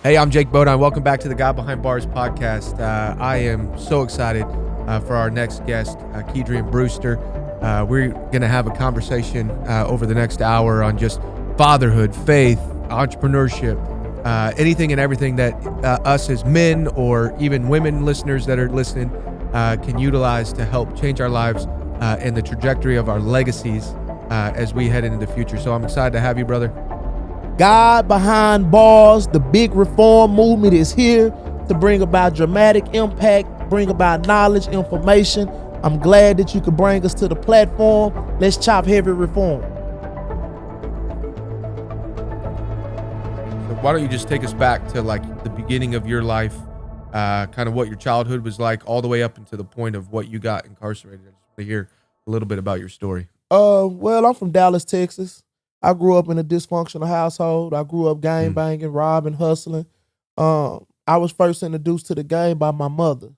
Hey, I'm Jake Bodine. Welcome back to the Guy Behind Bars podcast. I am so excited for our next guest, Keidrain Brewster. We're going to have a conversation over the next hour on just fatherhood, faith, entrepreneurship, anything and everything that us as men or even women listeners that are listening can utilize to help change our lives and the trajectory of our legacies as we head into the future. So I'm excited to have you, brother. God Behind Bars, the big reform movement is here to bring about dramatic impact, bring about knowledge, information. I'm glad that you could bring us to the platform. Let's chop heavy reform. So why don't you just take us back to like the beginning of your life, kind of what your childhood was like, all the way up until the point of what you got incarcerated. I just want to hear a little bit about your story. Well, I'm from Dallas, Texas. I grew up in a dysfunctional household. I grew up gang banging, robbing, hustling. I was first introduced to the game by my mother.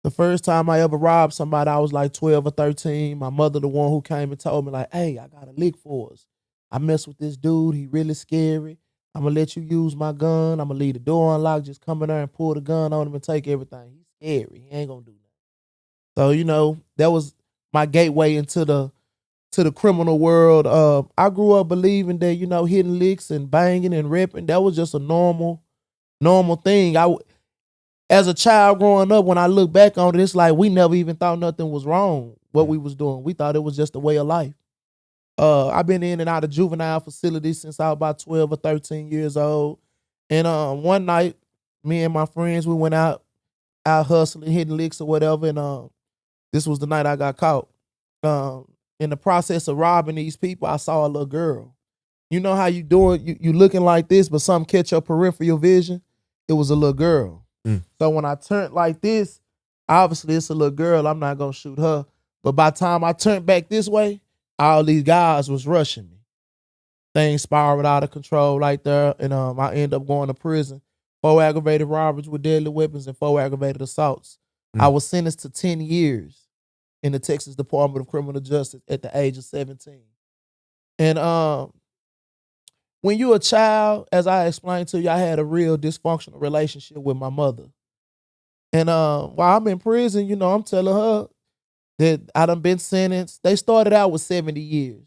The first time I ever robbed somebody, I was like 12 or 13. My mother, the one who came and told me like, hey, I got a lick for us. I mess with this dude. He really scary. I'm going to let you use my gun. I'm going to leave the door unlocked. Just come in there and pull the gun on him and take everything. He's scary. He ain't going to do nothing. So, that was my gateway into the criminal world. I grew up believing that, hitting licks and banging and ripping, that was just a normal thing. As a child growing up, when I look back on it, it's like we never even thought nothing was wrong, what we was doing. We thought it was just a way of life. I've been in and out of juvenile facilities since I was about 12 or 13 years old. And one night, me and my friends, we went out hustling, hitting licks or whatever, and this was the night I got caught. In the process of robbing these people, I saw a little girl. You know how you do it? You looking like this, but something catch your peripheral vision? It was a little girl. So when I turned like this, obviously it's a little girl. I'm not going to shoot her. But by the time I turned back this way, all these guys was rushing me. Things spiraled out of control right there. And I ended up going to prison. 4 aggravated robberies with deadly weapons and 4 aggravated assaults. I was sentenced to 10 years. In the Texas Department of Criminal Justice at the age of 17. And when you're a child, as I explained to you, I had a real dysfunctional relationship with my mother. And while I'm in prison, I'm telling her that I done been sentenced. They started out with 70 years.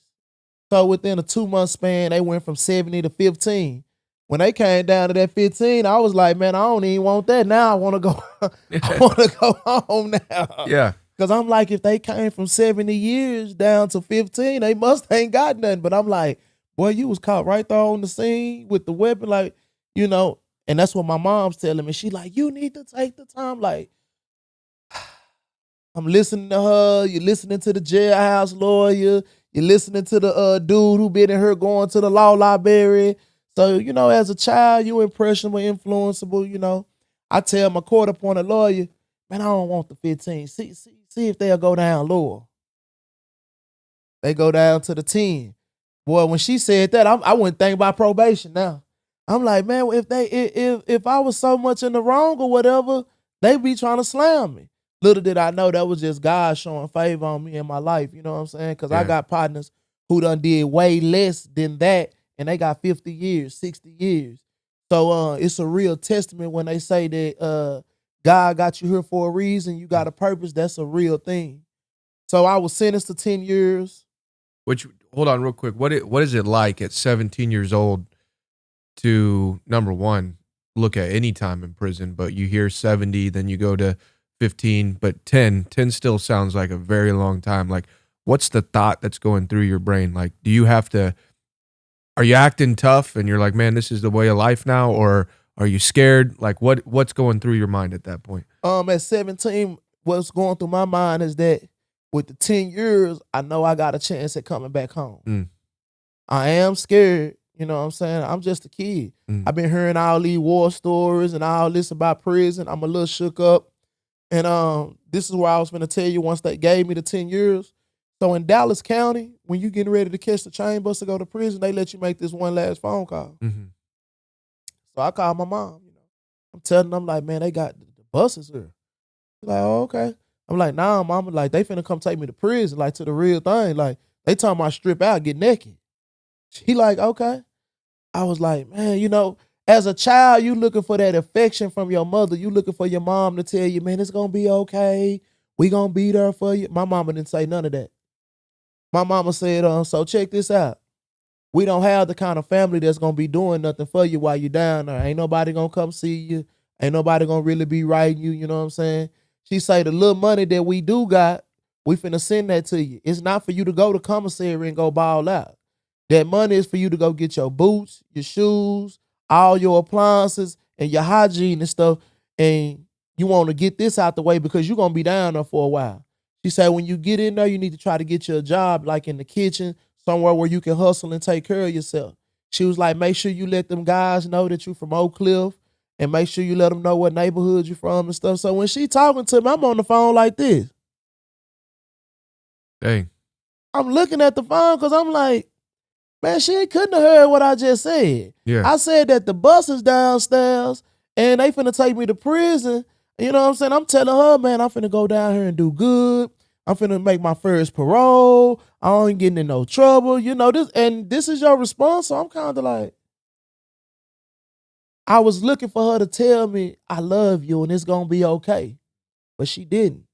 So within a 2-month span, they went from 70 to 15. When they came down to that 15, I was like, man, I don't even want that. Now I want to go, I want to go home now. Yeah. Because I'm like, if they came from 70 years down to 15, they must ain't got nothing. But I'm like, boy, you was caught right there on the scene with the weapon, like, and that's what my mom's telling me. She like, you need to take the time. Like, I'm listening to her. You're listening to the jailhouse lawyer. You're listening to the dude who been in here going to the law library. So, as a child, you impressionable, influenceable, I tell my court-appointed lawyer, man, I don't want the 15. See if they'll go down lower. They go down to the 10. Boy, when she said that, I wouldn't think about probation now. I'm like, man, if I was so much in the wrong or whatever, they be trying to slam me. Little did I know that was just God showing favor on me in my life. You know what I'm saying? Because I got partners who done did way less than that, and they got 50 years, 60 years. So it's a real testament when they say that God got you here for a reason. You got a purpose. That's a real thing. So I was sentenced to 10 years. Which, hold on real quick. What is it like at 17 years old to, number one, look at any time in prison, but you hear 70, then you go to 15, but 10 still sounds like a very long time. Like, what's the thought that's going through your brain? Like, are you acting tough and you're like, man, this is the way of life now? Or are you scared? Like, what's going through your mind at that point? At 17, what's going through my mind is that with the 10 years, I know I got a chance at coming back home. I am scared. You know what I'm saying? I'm just a kid. I've been hearing all these war stories and all this about prison. I'm a little shook up. And this is where I was going to tell you once they gave me the 10 years. So in Dallas County, when you getting ready to catch the chain bus to go to prison, they let you make this one last phone call. So I called my mom, I'm telling them, like, man, they got the buses here. She's like, oh, okay. I'm like, nah, mama, like, they finna come take me to prison, like, to the real thing. Like, they talking about strip out, get naked. She like, okay. I was like, man, As a child, you looking for that affection from your mother. You looking for your mom to tell you, man, it's gonna be okay. We gonna be there for you. My mama didn't say none of that. My mama said, so check this out. We don't have the kind of family that's gonna be doing nothing for you while you're down there. Ain't nobody gonna come see you. Ain't nobody gonna really be writing you, you know what I'm saying? She say the little money that we do got, we finna send that to you. It's not for you to go to commissary and go ball out. That money is for you to go get your boots, your shoes, all your appliances, and your hygiene and stuff. And you want to get this out the way because you're gonna be down there for a while. She said when you get in there, you need to try to get you a job like in the kitchen, somewhere where you can hustle and take care of yourself. She was like, make sure you let them guys know that you from Oak Cliff and make sure you let them know what neighborhood you from and stuff. So when she talking to me, I'm on the phone like this. Dang. I'm looking at the phone because I'm like, man, she couldn't have heard what I just said. Yeah. I said that the bus is downstairs and they finna take me to prison. You know what I'm saying? I'm telling her, man, I'm finna go down here and do good. I'm finna make my first parole. I ain't getting in no trouble. You know, this is your response. So I'm kind of like, I was looking for her to tell me, I love you and it's gonna be okay. But she didn't.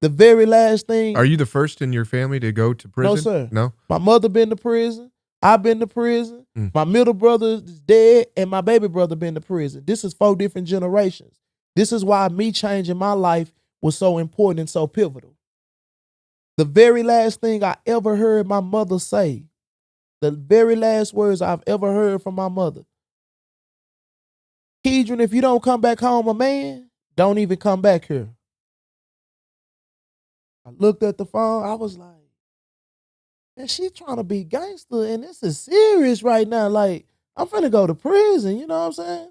The very last thing. Are you the first in your family to go to prison? No, sir. No? My mother been to prison. I've been to prison. My middle brother is dead, and my baby brother been to prison. This is 4 different generations. This is why me changing my life was so important and so pivotal. The very last thing I ever heard my mother say, the very last words I've ever heard from my mother, Keidrain, if you don't come back home a man, don't even come back here. I looked at the phone. I was like, and she trying to be gangster, and this is serious right now. Like, I'm finna go to prison, you know what I'm saying?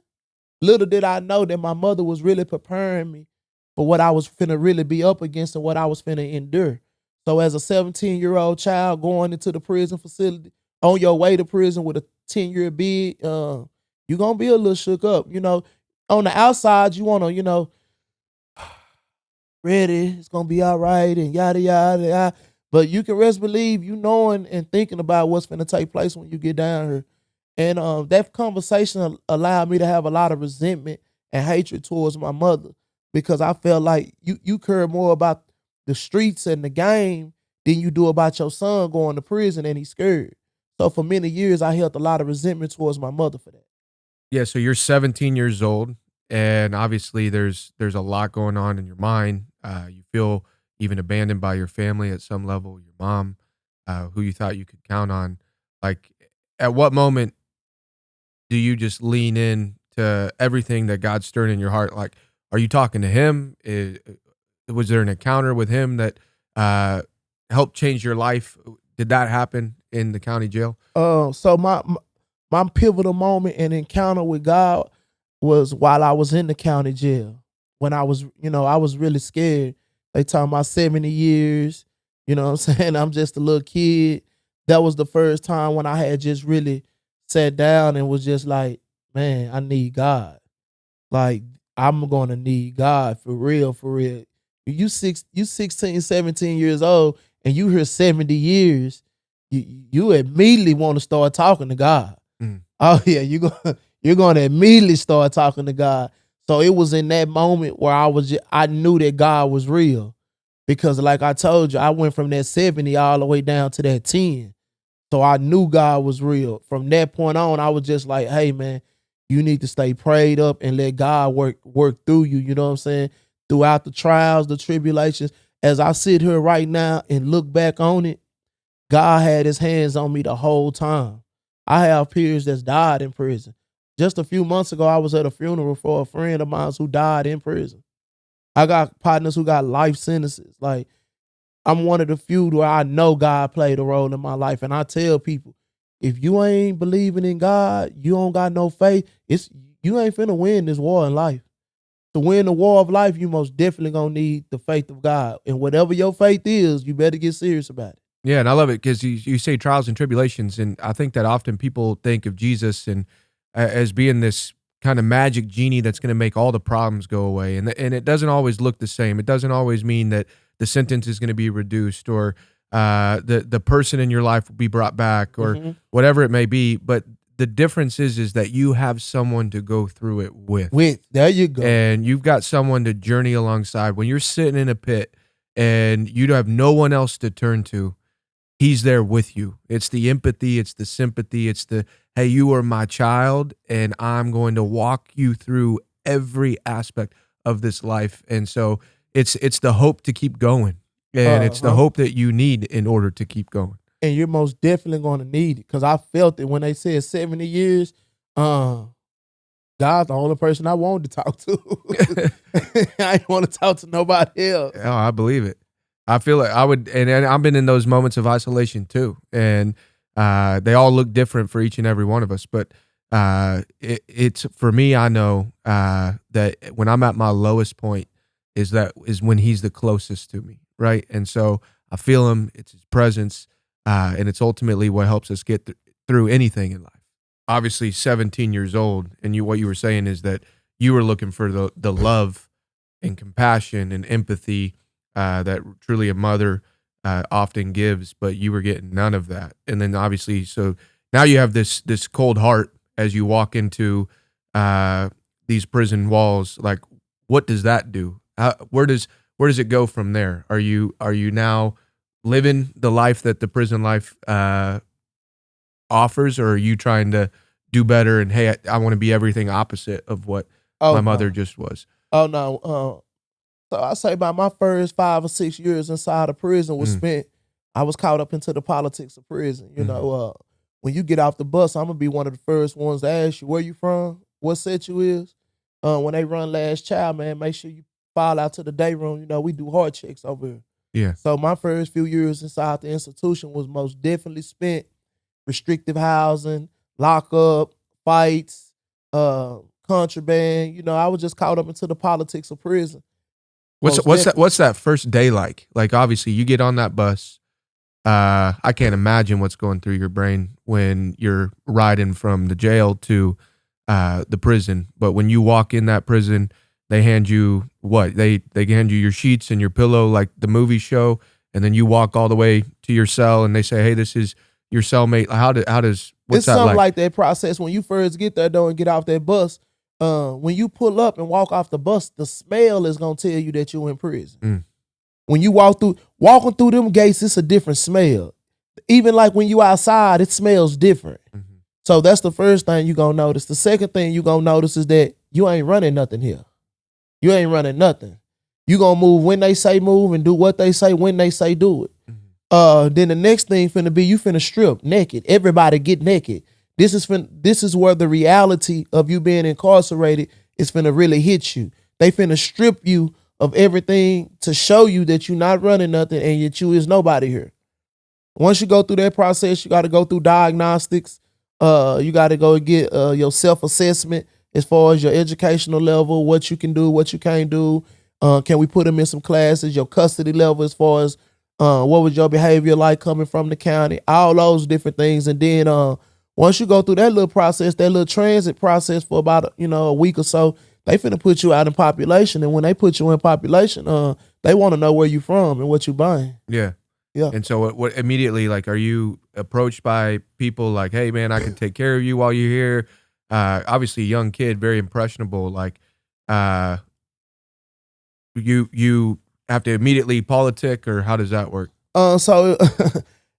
Little did I know that my mother was really preparing me for what I was finna really be up against and what I was finna endure. So as a 17-year-old child going into the prison facility, on your way to prison with a 10-year bid, you're gonna be a little shook up. You know, on the outside, you wanna, you know, ready, it's gonna be all right, and yada, yada, yada. But you can rest believe you knowing and thinking about what's going to take place when you get down here. And that conversation allowed me to have a lot of resentment and hatred towards my mother because I felt like you care more about the streets and the game than you do about your son going to prison and he's scared. So for many years, I held a lot of resentment towards my mother for that. Yeah, so you're 17 years old, and obviously there's a lot going on in your mind. You feel even abandoned by your family at some level, your mom, who you thought you could count on. Like, at what moment do you just lean in to everything that God's stirring in your heart? Like, are you talking to him? Was there an encounter with him that helped change your life? Did that happen in the county jail? So my pivotal moment and encounter with God was while I was in the county jail. When I was, I was really scared. They talking about 70 years, you know what I'm saying? I'm just a little kid. That was the first time when I had just really sat down and was just like, man, I need God. Like, I'm going to need God for real, for real. You 16, 17 years old and you hear 70 years, you immediately want to start talking to God. Oh yeah, you're going to immediately start talking to God. So it was in that moment where I knew that God was real, because like I told you, I went from that 70 all the way down to that 10. So I knew God was real. From that point on, I was just like, hey man, you need to stay prayed up and let God work through you. You know what I'm saying? Throughout the trials, the tribulations. As I sit here right now and look back on it, God had his hands on me the whole time. I have peers that's died in prison. Just a few months ago, I was at a funeral for a friend of mine who died in prison. I got partners who got life sentences. Like, I'm one of the few where I know God played a role in my life. And I tell people, if you ain't believing in God, you don't got no faith, you ain't finna win this war in life. To win the war of life, you most definitely gonna need the faith of God. And whatever your faith is, you better get serious about it. Yeah, and I love it because you say trials and tribulations, and I think that often people think of Jesus and as being this kind of magic genie that's going to make all the problems go away. And it doesn't always look the same. It doesn't always mean that the sentence is going to be reduced or the person in your life will be brought back or whatever it may be. But the difference is that you have someone to go through it with. There you go. And you've got someone to journey alongside. When you're sitting in a pit and you have no one else to turn to, he's there with you. It's the empathy, it's the sympathy, it's the, hey, you are my child, and I'm going to walk you through every aspect of this life. And so it's the hope to keep going. And it's the hope that you need in order to keep going. And you're most definitely going to need it, because I felt it when they said 70 years. God's the only person I wanted to talk to. I ain't want to talk to nobody else. Oh, I believe it. I feel like I would, and I've been in those moments of isolation too. And they all look different for each and every one of us. But it's for me, I know that when I'm at my lowest point is when he's the closest to me, right? And so I feel him. It's his presence. And it's ultimately what helps us get through anything in life. Obviously, 17 years old, and what you were saying is that you were looking for the love and compassion and empathy that truly a mother often gives, but you were getting none of that. And then obviously, so now you have this cold heart as you walk into these prison walls. Like, what does that do? Where does it go from there? Are you now living the life that the prison life offers, or are you trying to do better and, hey, I want to be everything opposite of what my mother just was? Oh, no. So I say about my first 5 or 6 years inside of prison was spent, I was caught up into the politics of prison. You know, when you get off the bus, I'm going to be one of the first ones to ask you, where you from? What set you is? When they run last child, man, make sure you file out to the day room. You know, we do hard checks over here. Yeah. So my first few years inside the institution was most definitely spent restrictive housing, lockup, fights, contraband. You know, I was just caught up into the politics of prison. What's that first day like? Like, obviously, you get on that bus. I can't imagine what's going through your brain when you're riding from the jail to the prison. But when you walk in that prison, they hand you what? They hand you your sheets and your pillow, like the movie show, and then you walk all the way to your cell, and they say, "Hey, this is your cellmate." What's it's that something like? That process when you first get there, though, and get off that bus. When you pull up and walk off the bus, the smell is gonna tell you that you're in prison. When you walking through them gates, it's a different smell. Even like when you outside, it smells different. So that's the first thing you gonna notice. The second thing you gonna notice is that you ain't running nothing here. You ain't running nothing. You gonna move when they say move and do what they say when they say do it. Then the next thing finna be you finna strip naked. Everybody get naked. This is where the reality of you being incarcerated is finna really hit you. They finna strip you of everything to show you that you're not running nothing and that you is nobody here. Once you go through that process, you got to go through diagnostics. You got to go get your self-assessment as far as your educational level, what you can do, what you can't do. Can we put them in some classes? Your custody level as far as what was your behavior like coming from the county? All those different things. And then once you go through that little process, that little transit process for about a week or so, they finna put you out in population. And when they put you in population, they want to know where you from and what you buying. Yeah. Yeah. And so what immediately, like, are you approached by people like, hey, man, I can take care of you while you're here? Obviously, a young kid, very impressionable. Like, you have to immediately politic, or how does that work? So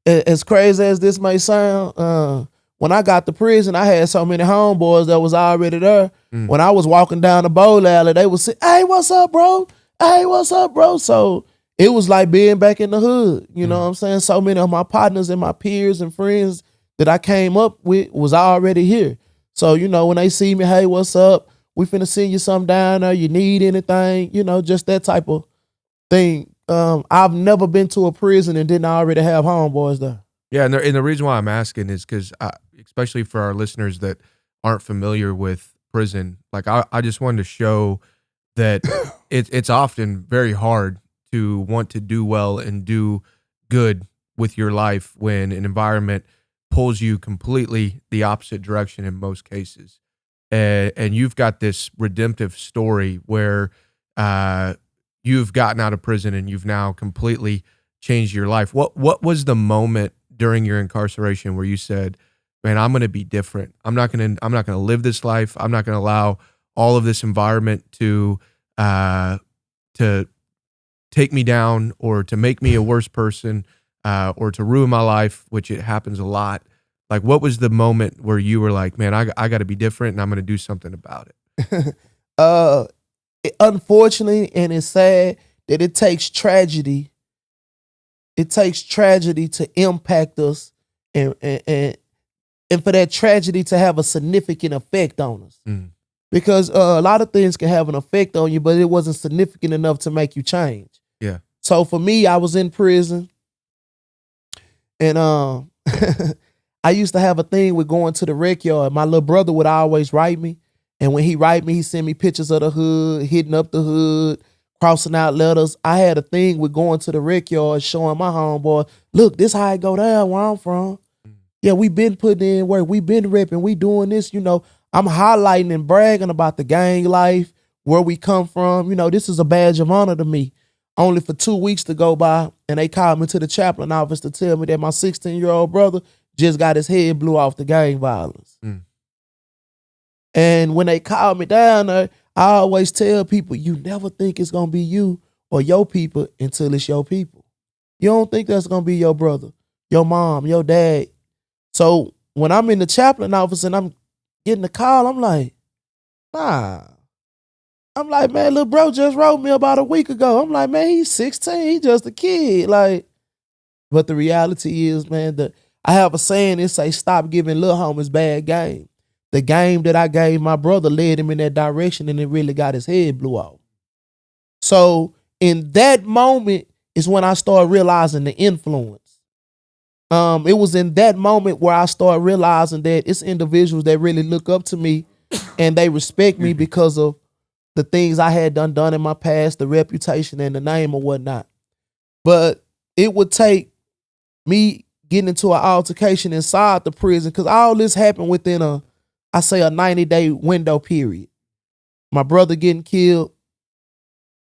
as crazy as this may sound, when I got to prison, I had so many homeboys that was already there. When I was walking down the bowl alley, they would say, "Hey, what's up, bro? Hey, what's up, bro?" So it was like being back in the hood. You know what I'm saying? So many of my partners and my peers and friends that I came up with was already here. So, when they see me, "Hey, what's up? We finna send you something down there. You need anything?" Just that type of thing. I've never been to a prison and didn't already have homeboys there. Yeah, and the reason why I'm asking is because, especially for our listeners that aren't familiar with prison, like I just wanted to show that it's often very hard to want to do well and do good with your life when an environment pulls you completely the opposite direction in most cases. And you've got this redemptive story where you've gotten out of prison and you've now completely changed your life. What was the moment during your incarceration where you said, man, I'm going to be different. I'm not going to live this life. I'm not going to allow all of this environment to take me down or to make me a worse person, or to ruin my life, which it happens a lot. Like, what was the moment where you were like, man, I got to be different and I'm going to do something about it? Unfortunately, and it's sad that it takes tragedy. It takes tragedy to impact us, and for that tragedy to have a significant effect on us. Mm. Because a lot of things can have an effect on you, but it wasn't significant enough to make you change. Yeah. So for me, I was in prison, and I used to have a thing with going to the rec yard. My little brother would always write me, and when he write me, he send me pictures of the hood, hitting up the hood, crossing out letters. I had a thing with going to the rec yard, showing my homeboy, look, this how it go down where I'm from. Yeah, we been putting in work. We been repping. We doing this, you know. I'm highlighting and bragging about the gang life, where we come from. You know, this is a badge of honor to me. Only for 2 weeks to go by, and they called me to the chaplain office to tell me that my 16-year-old brother just got his head blew off the gang violence. Mm. And when they called me down there, I always tell people, you never think it's going to be you or your people until it's your people. You don't think that's going to be your brother, your mom, your dad. So when I'm in the chaplain office and I'm getting the call, I'm like, nah. I'm like, man, little bro just wrote me about a week ago. I'm like, man, he's 16. He's just a kid. Like, but the reality is, man, I have a saying, it say, stop giving little homies bad game. The game that I gave my brother led him in that direction, and it really got his head blew off. So in that moment is when I started realizing the influence. It was in that moment where I started realizing that it's individuals that really look up to me and they respect me because of the things I had done in my past, the reputation and the name or whatnot. But it would take me getting into an altercation inside the prison, because all this happened within a 90-day window period. My brother getting killed.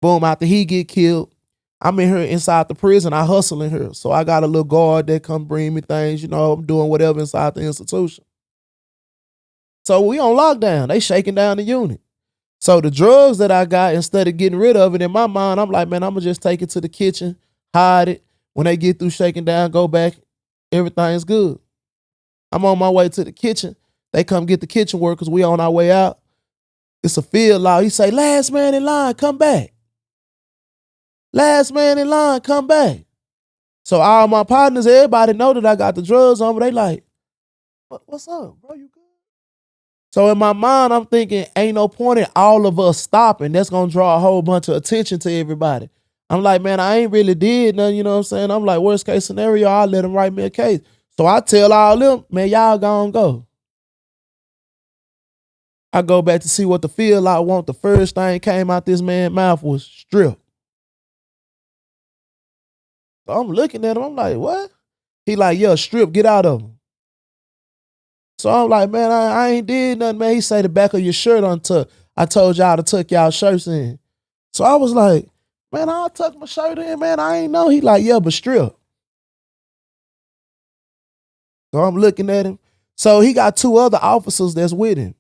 Boom, after he get killed, I'm in here inside the prison. I hustle in here. So I got a little guard that come bring me things. You know, I'm doing whatever inside the institution. So we on lockdown. They shaking down the unit. So the drugs that I got, instead of getting rid of it, in my mind, I'm like, man, I'm going to just take it to the kitchen, hide it. When they get through shaking down, go back. Everything's good. I'm on my way to the kitchen. They come get the kitchen workers. We on our way out. It's a field law. He say, last man in line, come back. Last man in line, come back. So all my partners, everybody know that I got the drugs on, but they like, what's up, bro? You good? So in my mind, I'm thinking, ain't no point in all of us stopping. That's going to draw a whole bunch of attention to everybody. I'm like, man, I ain't really did nothing, you know what I'm saying? I'm like, worst case scenario, I'll let them write me a case. So I tell all them, man, y'all gonna go. I go back to see what the field I want. The first thing came out this man's mouth was strip. So I'm looking at him, I'm like, what? He like, yeah, strip, get out of him. So I'm like, man, I ain't did nothing, man. He say the back of your shirt untucked. I told y'all to tuck y'all shirts in. So I was like, man, I'll tuck my shirt in, man. I ain't know. He like, yeah, but strip. So I'm looking at him. So he got 2 other officers that's with him.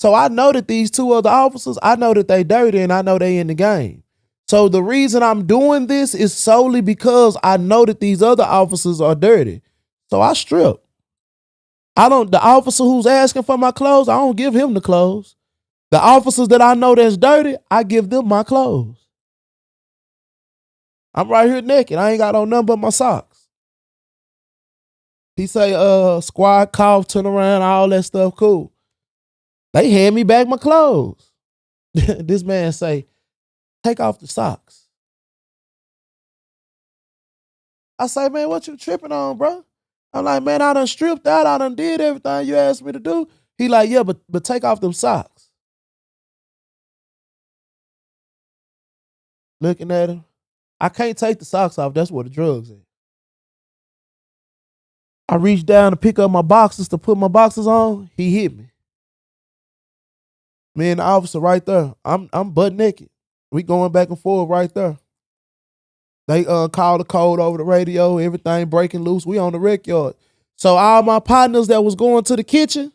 So I know that these 2 other officers, I know that they dirty and I know they in the game. So the reason I'm doing this is solely because I know that these other officers are dirty. So I strip. The officer who's asking for my clothes, I don't give him the clothes. The officers that I know that's dirty, I give them my clothes. I'm right here naked. I ain't got on nothing but my socks. He say, squad cough, turn around, all that stuff, cool. They hand me back my clothes. This man say, take off the socks. I say, man, what you tripping on, bro? I'm like, man, I done stripped out. I done did everything you asked me to do. He like, yeah, but take off them socks. Looking at him. I can't take the socks off. That's where the drugs at. I reached down to pick up my boxes to put my boxes on. He hit me. Me and the officer right there. I'm butt naked. We going back and forth right there. They call the code over the radio. Everything breaking loose. We on the rec yard. So all my partners that was going to the kitchen,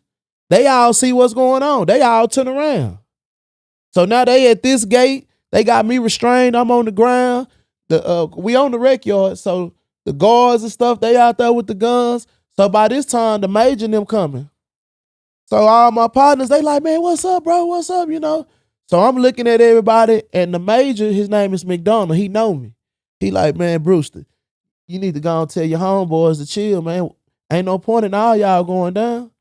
they all see what's going on. They all turn around. So now they at this gate. They got me restrained. I'm on the ground. We on the rec yard. So the guards and stuff, they out there with the guns. So by this time, the major and them coming. So all my partners, they like, man, what's up, bro? What's up, you know? So I'm looking at everybody, and the major, his name is McDonald. He know me. He like, man, Brewster, you need to go and tell your homeboys to chill, man. Ain't no point in all y'all going down.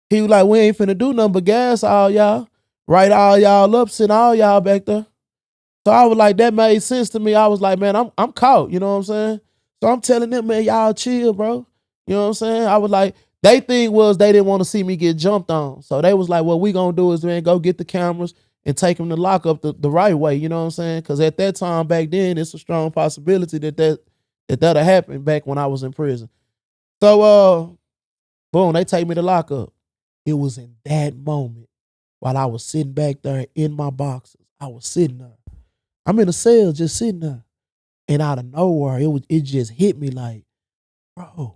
He was like, we ain't finna do nothing but gas all y'all. Write all y'all up, send all y'all back there. So I was like, that made sense to me. I was like, man, I'm caught, you know what I'm saying? So I'm telling them, man, y'all chill, bro. You know what I'm saying? I was like, they thing was they didn't want to see me get jumped on. So they was like, what we gonna do is, man, go get the cameras and take them to lock up the right way, you know what I'm saying? Because at that time back then, it's a strong possibility that'll happen back when I was in prison. So, boom, they take me to lock up. It was in that moment while I was sitting back there in my boxes. I was sitting there. I'm in a cell just sitting there. And out of nowhere, it just hit me like, bro,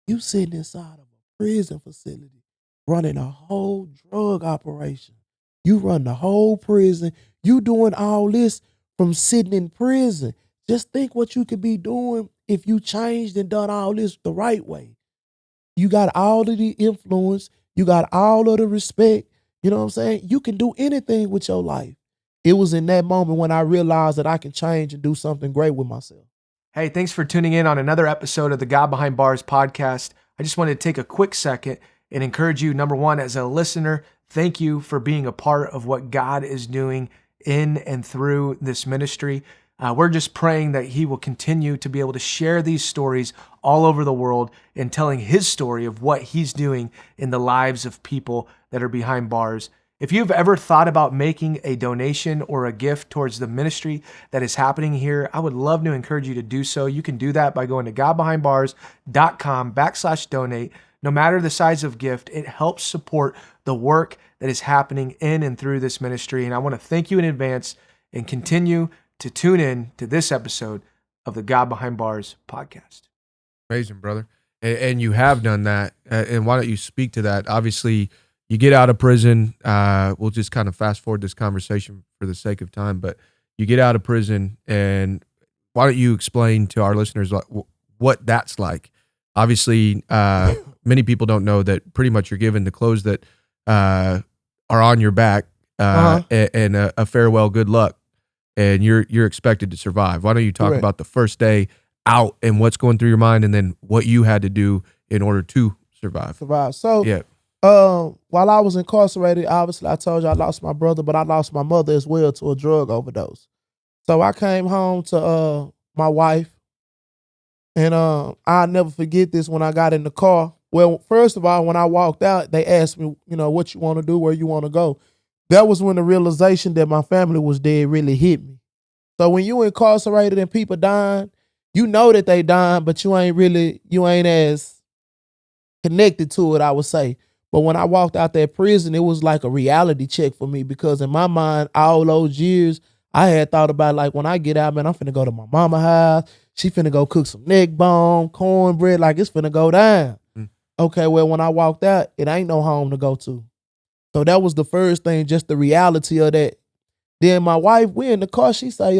you sitting inside of a prison facility running a whole drug operation. You run the whole prison. You doing all this from sitting in prison. Just think what you could be doing if you changed and done all this the right way. You got all of the influence. You got all of the respect. You know what I'm saying? You can do anything with your life. It was in that moment when I realized that I can change and do something great with myself. Hey, thanks for tuning in on another episode of the God Behind Bars podcast. I just wanted to take a quick second and encourage you, number one, as a listener, thank you for being a part of what God is doing in and through this ministry. We're just praying that he will continue to be able to share these stories all over the world and telling his story of what he's doing in the lives of people that are behind bars. If you've ever thought about making a donation or a gift towards the ministry that is happening here, I would love to encourage you to do so. You can do that by going to godbehindbars.com/donate. No matter the size of gift, it helps support the work that is happening in and through this ministry. And I want to thank you in advance and continue to tune in to this episode of the God Behind Bars podcast. Amazing, brother. And you have done that. And why don't you speak to that? Obviously, you get out of prison. We'll just kind of fast forward this conversation for the sake of time, but you get out of prison, and why don't you explain to our listeners what that's like? Obviously, many people don't know that pretty much you're given the clothes that are on your back and a farewell, good luck, and you're expected to survive. Why don't you talk about the first day out and what's going through your mind, and then what you had to do in order to survive? So, yeah. While I was incarcerated, obviously I told you I lost my brother, but I lost my mother as well to a drug overdose. So I came home to my wife, and I'll never forget this when I got in the car. Well, first of all, when I walked out, they asked me, you know, what you want to do, where you want to go. That was when the realization that my family was dead really hit me. So when you incarcerated and people dying, you know that they dying, but you ain't as connected to it, I would say. But when I walked out that prison, it was like a reality check for me, because in my mind, all those years, I had thought about, like, when I get out, man, I'm finna go to my mama's house. She finna go cook some neck bone, cornbread, like it's finna go down. Okay, well, when I walked out, it ain't no home to go to. So that was the first thing, just the reality of that. Then my wife, we in the car, she say,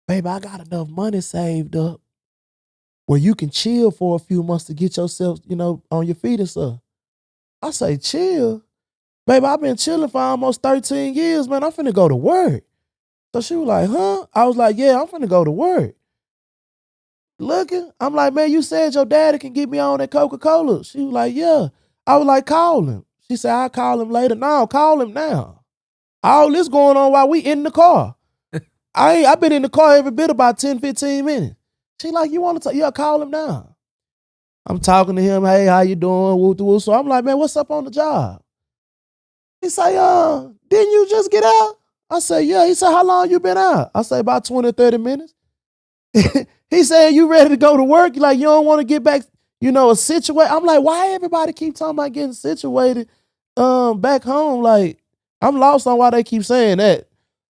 baby, I got enough money saved up where you can chill for a few months to get yourself, you know, on your feet and stuff. I say, chill? Baby, I've been chilling for almost 13 years, man. I'm finna go to work. So she was like, huh? I was like, yeah, I'm finna go to work. Looking, I'm like, man, you said your daddy can get me on that Coca-Cola. She was like, yeah. I was like, call him. She said, I'll call him later. No, call him now. All this going on while we in the car. I've been in the car every bit about 10, 15 minutes. She like, you want to talk? Yeah, call him now. I'm talking to him. Hey, how you doing? Woo. So I'm like, man, what's up on the job? He say, didn't you just get out? I say, yeah. He said, how long you been out? I say, about 20 or 30 minutes. He said, you ready to go to work? Like, you don't want to get back, you know, situated. I'm like, why everybody keep talking about getting situated back home? Like, I'm lost on why they keep saying that.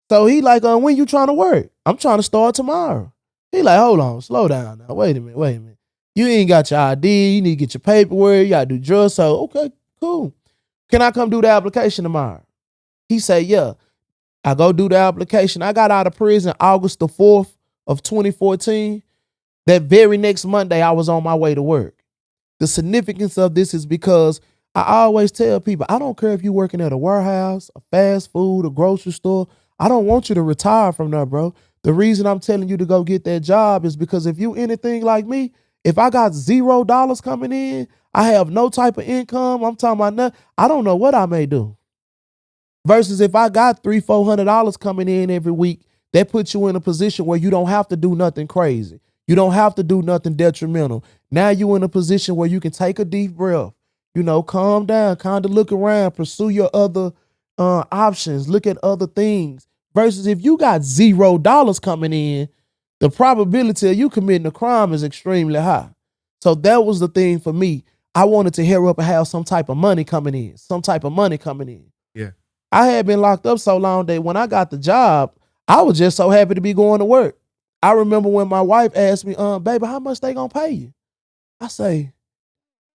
So he like, when you trying to work? I'm trying to start tomorrow. He like, hold on, slow down now. Wait a minute. You ain't got your ID. You need to get your paperwork. You got to do drugs. So, okay, cool. Can I come do the application tomorrow? He said, yeah. I go do the application. I got out of prison August the 4th of 2014. That very next Monday, I was on my way to work. The significance of this is because I always tell people, I don't care if you're working at a warehouse, a fast food, a grocery store. I don't want you to retire from there, bro. The reason I'm telling you to go get that job is because if you anything like me, if I got $0 coming in, I have no type of income, I'm talking about nothing, I don't know what I may do. Versus if I got $300-400 coming in every week, that puts you in a position where you don't have to do nothing crazy. You don't have to do nothing detrimental. Now you're in a position where you can take a deep breath, calm down, kind of look around, pursue your other options, look at other things. Versus if you got $0 coming in, the probability of you committing a crime is extremely high. So that was the thing for me. I wanted to hurry up and have some type of money coming in, Yeah. I had been locked up so long that when I got the job, I was just so happy to be going to work. I remember when my wife asked me, baby, how much they gonna pay you? I say,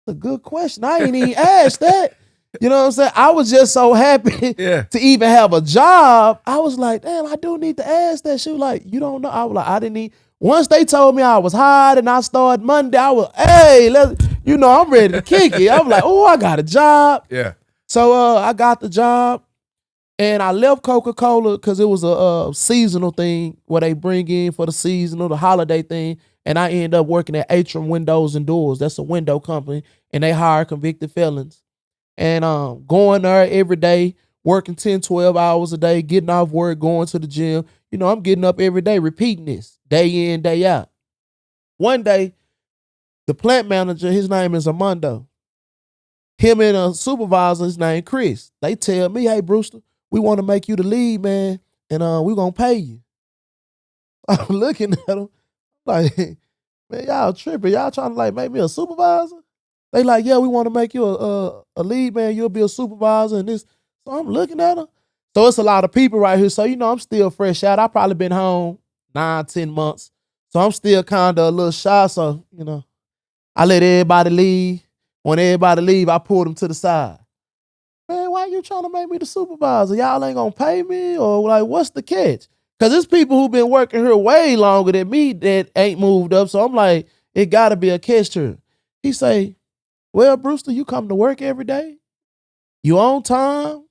that's a good question. I ain't even asked that. You know what I'm saying? I was just so happy to even have a job. I was like, damn, I do need to ask that. She was like, you don't know. I was like, I didn't need. Once they told me I was hired and I started Monday, I was, hey, I'm ready to kick it. I was like, oh, I got a job. Yeah. So I got the job. And I left Coca-Cola because it was a seasonal thing where they bring in for the seasonal, the holiday thing. And I ended up working at Atrium Windows and Doors. That's a window company. And they hire convicted felons. And going there every day, working 10, 12 hours a day, getting off work, going to the gym. I'm getting up every day, repeating this, day in, day out. One day, the plant manager, his name is Armando. Him and a supervisor, his name Chris. They tell me, hey, Brewster, we want to make you the lead, man, and we're going to pay you. I'm looking at them like, man, y'all tripping. Y'all trying to make me a supervisor? They like, yeah, we want to make you a lead, man. You'll be a supervisor and this. So I'm looking at them. So it's a lot of people right here. So, I'm still fresh out. I probably been home 9-10 months. So I'm still kind of a little shy. So, I let everybody leave. When everybody leave, I pull them to the side. Man, why you trying to make me the supervisor? Y'all ain't gonna pay me? Or what's the catch? Because there's people who've been working here way longer than me that ain't moved up. So I'm like, it gotta be a catch here. He say, well, Brewster, you come to work every day. You on time.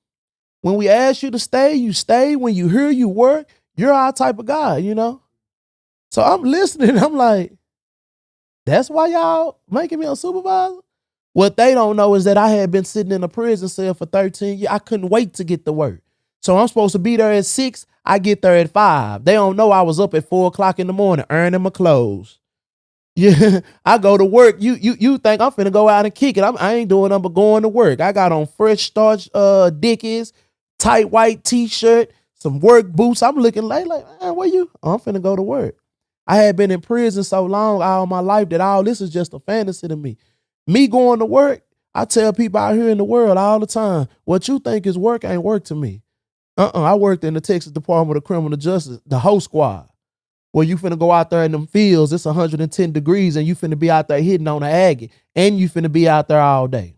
When we ask you to stay, you stay. When you hear you work, you're our type of guy, So I'm listening. I'm like, that's why y'all making me a supervisor? What they don't know is that I had been sitting in a prison cell for 13 years. I couldn't wait to get to work. So I'm supposed to be there at 6. I get there at 5. They don't know I was up at 4 o'clock in the morning earning my clothes. Yeah, I go to work. You think I'm finna go out and kick it. I ain't doing nothing but going to work. I got on fresh starch Dickies, tight white t-shirt, some work boots. I'm looking like, man, where you? I'm finna go to work. I had been in prison so long all my life that all this is just a fantasy to me. Me going to work, I tell people out here in the world all the time, what you think is work ain't work to me. I worked in the Texas Department of Criminal Justice, the whole squad, where you finna go out there in them fields, it's 110 degrees, and you finna be out there hitting on the Aggie, and you finna be out there all day.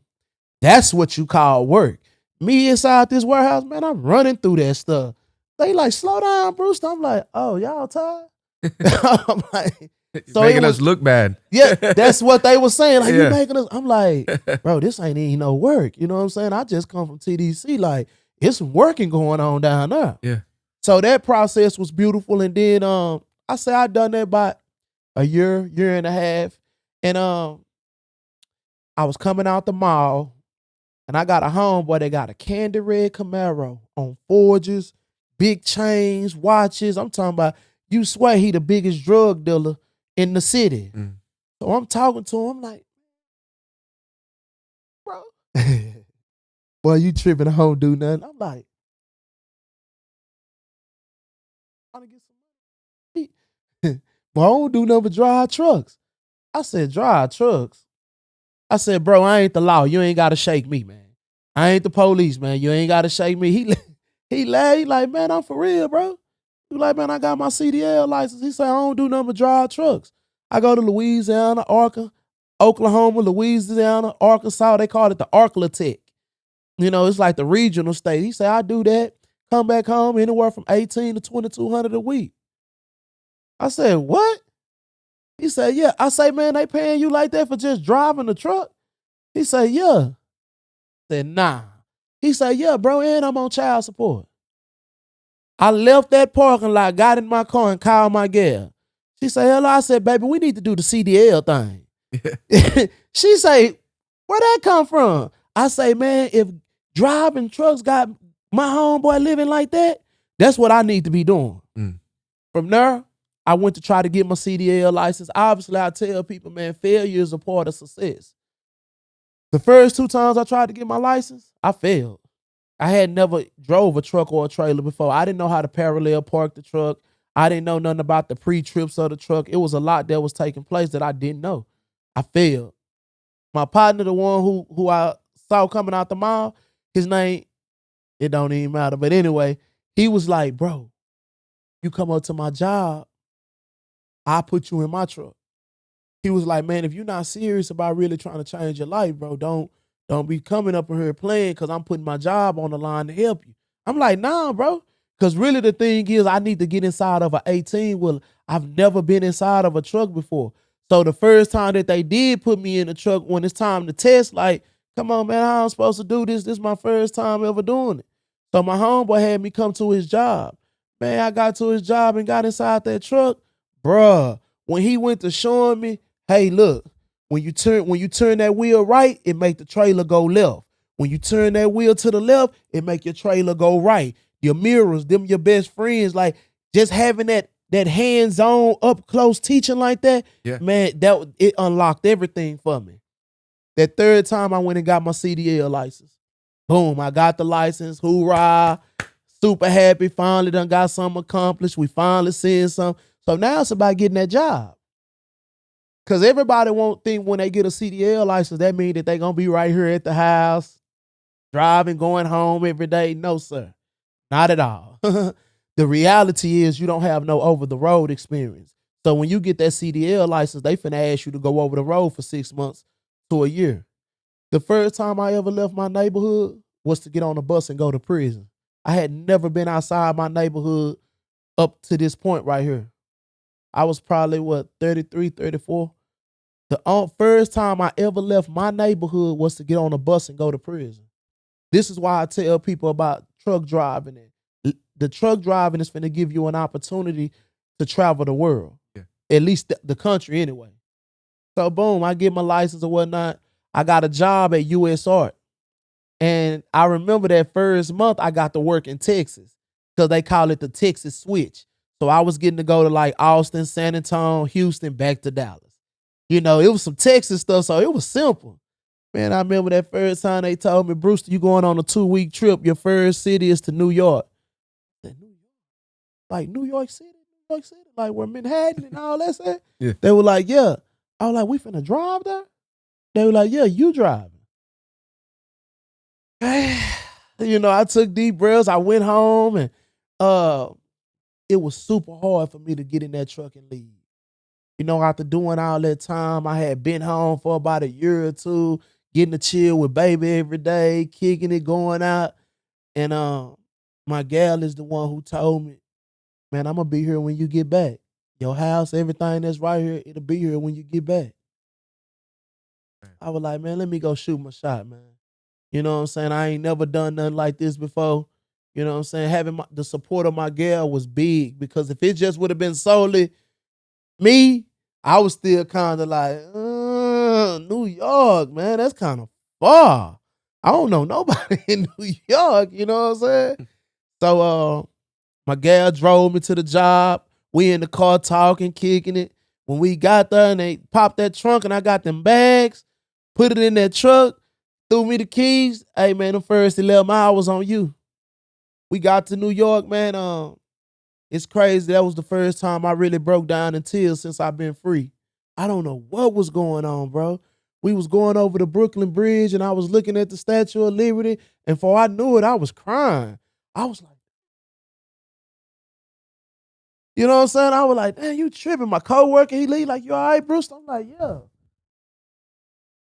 That's what you call work. Me inside this warehouse, man, I'm running through that stuff. They like, slow down, Brewster. I'm like, oh, y'all tired? I'm like, so making us look bad. Yeah, that's what they were saying. Like, you making us. I'm like, bro, this ain't even no work. You know what I'm saying? I just come from TDC. Like, it's some working going on down there. Yeah. So that process was beautiful. And then I say I done that about a year and a half. And I was coming out the mall and I got a homeboy that got a candy red Camaro on forges, big chains, watches. I'm talking about, you swear he the biggest drug dealer in the city. So I'm talking to him, I'm like, bro, boy, you tripping, I don't do nothing. I'm like, trying to get some money. But I don't do nothing but drive trucks. I said, drive trucks? I said, bro, I ain't the law. You ain't got to shake me, man. I ain't the police, man. You ain't got to shake me. He laughed. He like, man, I'm for real, bro. He like, man, I got my CDL license. He said, I don't do nothing but drive trucks. I go to Louisiana, Arkansas. Oklahoma, Louisiana, Arkansas. They call it the Arklatek. It's like the regional state. He said, I do that. Come back home anywhere from 18 to 2,200 a week. I said, what? He said, yeah. I say, man, they paying you like that for just driving the truck? He said, yeah. I said, nah. He said, yeah, bro, and I'm on child support. I left that parking lot, got in my car, and called my gal. She said, hello. I said, baby, we need to do the CDL thing. She say, where that come from? I say, man, if driving trucks got my homeboy living like that, that's what I need to be doing. From there, I went to try to get my CDL license. Obviously, I tell people, man, failure is a part of success. The first 2 times I tried to get my license, I failed. I had never drove a truck or a trailer before. I didn't know how to parallel park the truck. I didn't know nothing about the pre-trips of the truck. It was a lot that was taking place that I didn't know. I failed. My partner, the one who I saw coming out the mall, his name, it don't even matter. But anyway, he was like, bro, you come up to my job, I'll put you in my truck. He was like, man, if you're not serious about really trying to change your life, bro, don't be coming up in here playing because I'm putting my job on the line to help you. I'm like, nah, bro. Because really the thing is I need to get inside of an 18 wheeler. I've never been inside of a truck before. So the first time that they did put me in the truck when it's time to test, like, come on, man, how I'm supposed to do this? This is my first time ever doing it. So my homeboy had me come to his job. Man, I got to his job and got inside that truck. Bruh, when he went to showing me, hey, look, when you turn that wheel right, it make the trailer go left. When you turn that wheel to the left, it make your trailer go right. Your mirrors, them your best friends, like just having that hands-on, up-close teaching like that, man, it unlocked everything for me. That third time I went and got my CDL license. Boom, I got the license. Hoorah. Super happy. Finally done got something accomplished. We finally seeing something. So now it's about getting that job. Because everybody won't think when they get a CDL license, that means that they're going to be right here at the house, driving, going home every day. No, sir. Not at all. The reality is you don't have no over-the-road experience. So when you get that CDL license, they finna ask you to go over the road for 6 months to a year. The first time I ever left my neighborhood was to get on a bus and go to prison. I had never been outside my neighborhood up to this point right here. I was probably, 33, 34. The first time I ever left my neighborhood was to get on a bus and go to prison. This is why I tell people about truck driving. The truck driving is finna give you an opportunity to travel the world. Yeah. At least the country anyway. So boom, I get my license or whatnot. I got a job at US Art. And I remember that first month I got to work in Texas because they call it the Texas switch. So I was getting to go to like Austin, San Antonio, Houston, back to Dallas. It was some Texas stuff, so it was simple. Man, I remember that first time they told me, Brewster, you going on a 2-week trip. Your first city is to New York. I said, New York? Like New York City? Like where Manhattan and all that stuff? Yeah. They were like, yeah. I was like, we finna drive there? They were like, yeah, you driving. I took deep breaths. I went home and it was super hard for me to get in that truck and leave. After doing all that time, I had been home for about a year or two, getting to chill with baby every day, kicking it, going out. And my gal is the one who told me, man, I'm going to be here when you get back. Your house, everything that's right here, it'll be here when you get back. I was like, man, let me go shoot my shot, man. You know what I'm saying? I ain't never done nothing like this before. You know what I'm saying? Having the support of my gal was big because if it just would have been solely me, I was still kind of like, New York, man, that's kind of far. I don't know nobody in New York, you know what I'm saying? So my gal drove me to the job. We in the car talking, kicking it. When we got there and they popped that trunk and I got them bags, put it in that truck, threw me the keys. Hey, man, the first 11 hours on you. We got to New York, man. It's crazy. That was the first time I really broke down in tears since I've been free. I don't know what was going on, bro. We was going over the Brooklyn Bridge and I was looking at the Statue of Liberty, and before I knew it, I was crying. I was like, you know what I'm saying? I was like, damn, you tripping. My coworker, he leave like, you all right, Bruce? I'm like, yeah.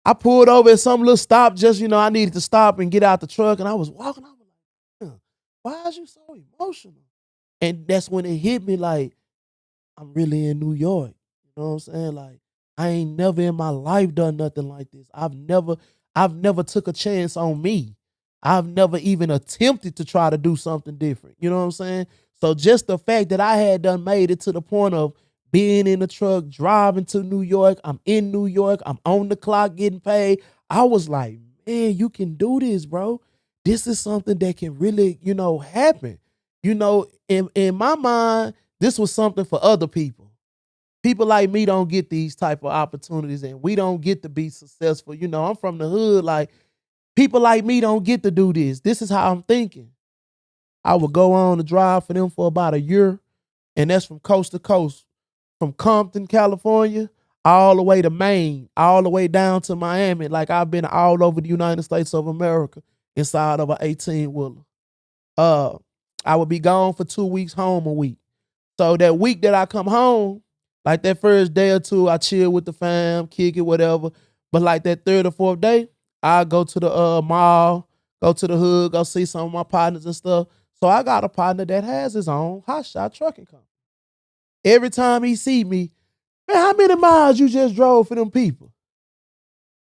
I pulled over at some little stop, just, I needed to stop and get out the truck. And I was walking. I was like, why is you so emotional? And that's when it hit me like, I'm really in New York. You know what I'm saying? Like, I ain't never in my life done nothing like this. I've never took a chance on me. I've never even attempted to try to do something different. You know what I'm saying? So just the fact that I had done made it to the point of being in the truck, driving to New York, I'm in New York, I'm on the clock getting paid. I was like, man, you can do this, bro. This is something that can really, happen. In my mind, this was something for other people. People like me don't get these type of opportunities, and we don't get to be successful. I'm from the hood. Like, people like me don't get to do this. This is how I'm thinking. I would go on to drive for them for about a year, and that's from coast to coast, from Compton, California, all the way to Maine, all the way down to Miami. Like, I've been all over the United States of America inside of an 18-wheeler. I would be gone for 2 weeks, home a week. So that week that I come home, like that first day or two, I chill with the fam, kick it, whatever. But like that third or fourth day, I go to the mall, go to the hood, go see some of my partners and stuff. So I got a partner that has his own hot shot trucking company. Every time he see me, man, how many miles you just drove for them people?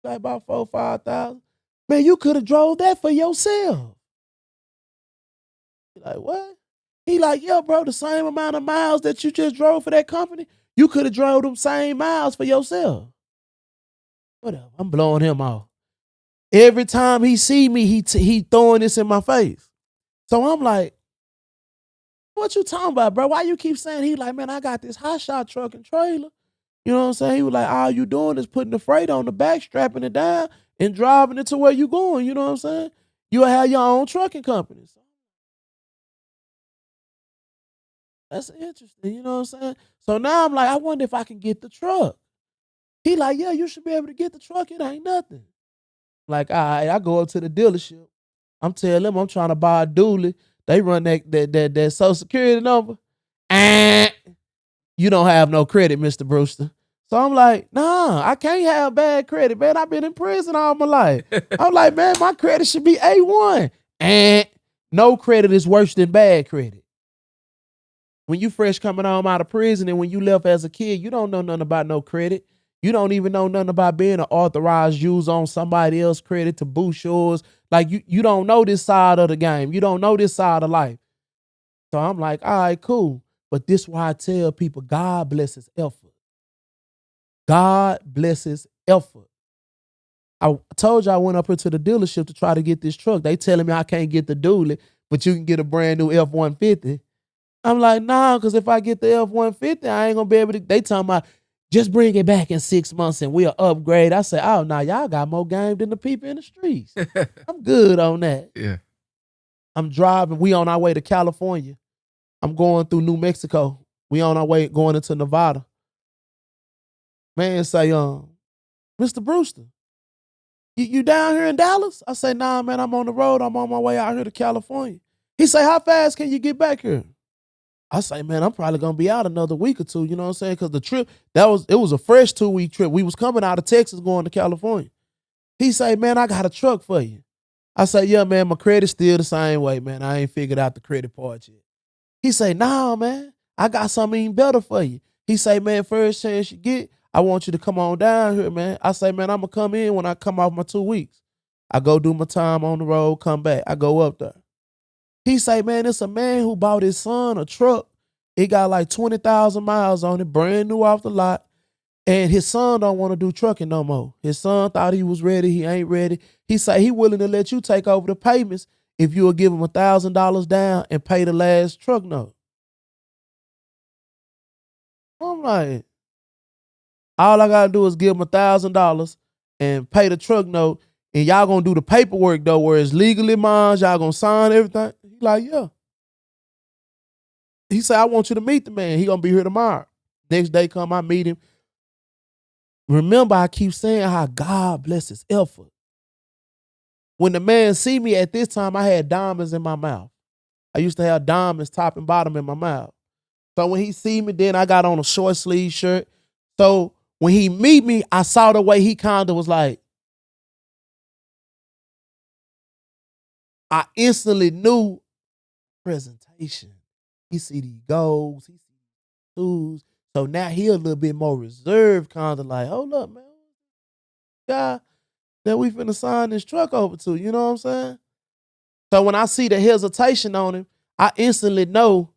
Like about 4,000, 5,000. Man, you could have drove that for yourself. Like, what? He like, yeah, bro, the same amount of miles that you just drove for that company, you could have drove them same miles for yourself. Whatever, I'm blowing him off. Every time he see me, he throwing this in my face. So I'm like, what you talking about, bro? Why you keep saying? He like, man, I got this hot shot truck and trailer. You know what I'm saying? He was like, all you doing is putting the freight on the back, strapping it down, and driving it to where you going. You know what I'm saying? You'll have your own trucking company. So that's interesting. You know what I'm saying? So now I'm like, I wonder if I can get the truck. He like, yeah, you should be able to get the truck. It ain't nothing. Like, all right, I go up to the dealership. I'm telling them I'm trying to buy a dually. They run that social security number. And you don't have no credit, Mr. Brewster. So I'm like, nah, I can't have bad credit, man. I've been in prison all my life. I'm like, man, my credit should be A1. And no credit is worse than bad credit. When you fresh coming home out of prison and when you left as a kid, you don't know nothing about no credit. You don't even know nothing about being an authorized use on somebody else's credit to boost yours. Like, you don't know this side of the game. You don't know this side of life. So I'm like, all right, cool. But this is why I tell people, God blesses effort. God blesses effort. I told you I went up here to the dealership to try to get this truck. They telling me I can't get the dually, but you can get a brand new F-150. I'm like, nah, because if I get the F-150, I ain't going to be able to. They talking about, just bring it back in 6 months and we'll upgrade. I say, oh, nah, y'all got more game than the people in the streets. I'm good on that. Yeah. I'm driving. We on our way to California. I'm going through New Mexico. We on our way going into Nevada. Man say, Mr. Brewster, you down here in Dallas? I say, nah, man, I'm on the road. I'm on my way out here to California. He say, how fast can you get back here? I say, man, I'm probably going to be out another week or two, you know what I'm saying? Because the trip, it was a fresh 2-week trip. We was coming out of Texas going to California. He say, man, I got a truck for you. I say, yeah, man, my credit's still the same way, man. I ain't figured out the credit part yet. He say, nah, man, I got something even better for you. He say, man, first chance you get, I want you to come on down here, man. I say, man, I'm going to come in when I come off my 2 weeks. I go do my time on the road, come back. I go up there. He say, man, it's a man who bought his son a truck. It got like 20,000 miles on it, brand new off the lot. And his son don't want to do trucking no more. His son thought he was ready. He ain't ready. He say he willing to let you take over the payments if you'll give him $1,000 down and pay the last truck note. I'm like, all I got to do is give him $1,000 and pay the truck note. And y'all going to do the paperwork, though, where it's legally mine. Y'all going to sign everything. He like, yeah. He said, I want you to meet the man. He going to be here tomorrow. Next day come, I meet him. Remember, I keep saying how God blesses effort. When the man see me at this time, I had diamonds in my mouth. I used to have diamonds top and bottom in my mouth. So when he see me, then I got on a short sleeve shirt. So when he meet me, I saw the way he kind of was like, I instantly knew presentation. He see these goals, he see these tools. So now he a little bit more reserved, kind of like, hold up, man. Guy that we finna sign this truck over to, you know what I'm saying? So when I see the hesitation on him, I instantly know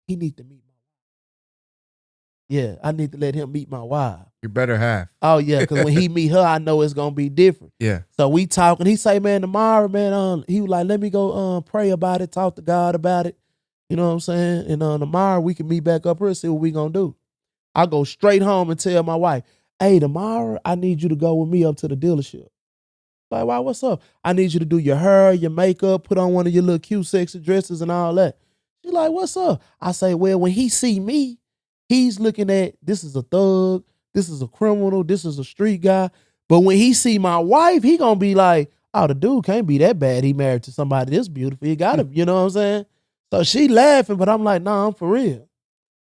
he need to meet my wife. Yeah, I need to let him meet my wife. Your better half. Oh yeah, because when he meet her, I know it's gonna be different. Yeah. So we talking. He say, man, tomorrow, man, he was like, let me go pray about it, talk to God about it. You know what I'm saying? And tomorrow we can meet back up here and see what we gonna do. I go straight home and tell my wife, hey, tomorrow I need you to go with me up to the dealership. Like, why, what's up? I need you to do your hair, your makeup, put on one of your little cute sexy dresses and all that. She's like, what's up? I say, well, when he see me, he's looking at, this is a thug, this is a criminal, this is a street guy. But when he see my wife, he gonna be like, oh, the dude can't be that bad. He married to somebody this beautiful. He got him, you know what I'm saying? So she laughing, but I'm like, nah, I'm for real.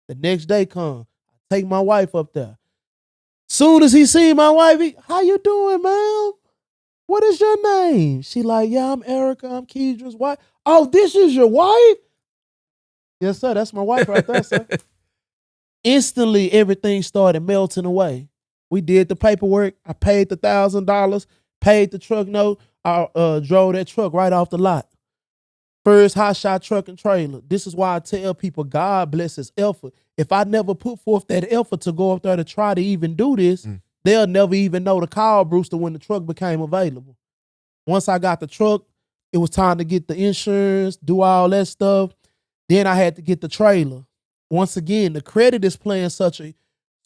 The next day come, I take my wife up there. Soon as he see my wife, how you doing, ma'am? What is your name? She like, yeah, I'm Erica. I'm Keidrain's wife. Oh, this is your wife? Yes, sir. That's my wife right there, sir. Instantly, everything started melting away. We did the paperwork. I paid the $1,000, paid the truck note. I drove that truck right off the lot. First hot shot truck and trailer. This is why I tell people God bless his effort. If I never put forth that effort to go up there to try to even do this, they'll never even know to call Brewster when the truck became available. Once I got the truck, it was time to get the insurance, do all that stuff. Then I had to get the trailer. Once again, the credit is playing such a...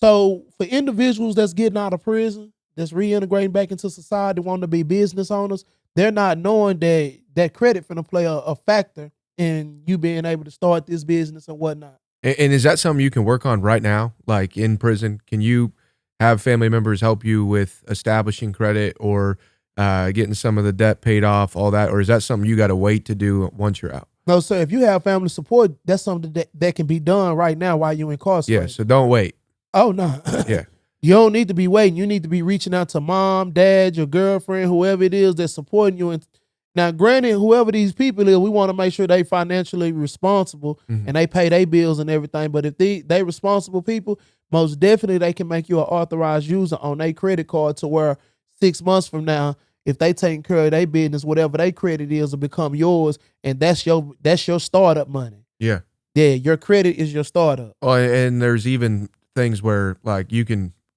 So for individuals that's getting out of prison, that's reintegrating back into society, wanting to be business owners, they're not knowing that credit finna play a factor in you being able to start this business and whatnot. And is that something you can work on right now? Like in prison, can you have family members help you with establishing credit or getting some of the debt paid off, all that? Or is that something you got to wait to do once you're out? No, sir. If you have family support, that's something that can be done right now while you're incarcerated. Yeah, so don't wait. Oh, no. Yeah. You don't need to be waiting. You need to be reaching out to mom, dad, your girlfriend, whoever it is that's supporting you. And now, granted, whoever these people is, we want to make sure they financially responsible and they pay their bills and everything. But if they responsible people, most definitely they can make you an authorized user on their credit card to where 6 months from now, if they taking care of their business, whatever their credit is will become yours, and that's your startup money. Yeah. Yeah, your credit is your startup. Oh, and there's even things where like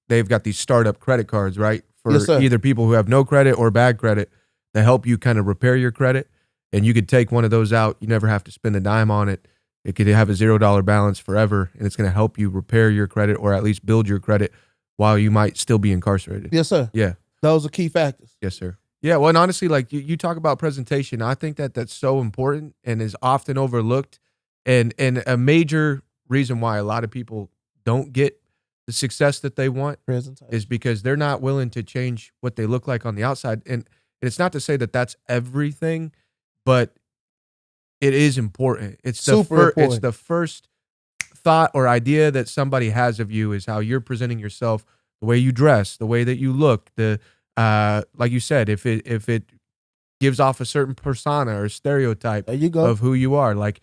they've got these startup credit cards, right? For Yes, sir. Either people who have no credit or bad credit to help you kind of repair your credit. And you could take one of those out. You never have to spend a dime on it. It could have a $0 balance forever, and it's going to help you repair your credit or at least build your credit while you might still be incarcerated. Yes, sir. Yeah. Those are key factors. Yes, sir. Yeah, well, and honestly, like you talk about presentation, I think that's so important and is often overlooked. And a major reason why a lot of people don't get the success that they want is because they're not willing to change what they look like on the outside. And it's not to say that that's everything, but it is important. It's super important. It's the first thought or idea that somebody has of you is how you're presenting yourself, the way you dress, the way that you look, like you said, if it gives off a certain persona or stereotype of who you are, like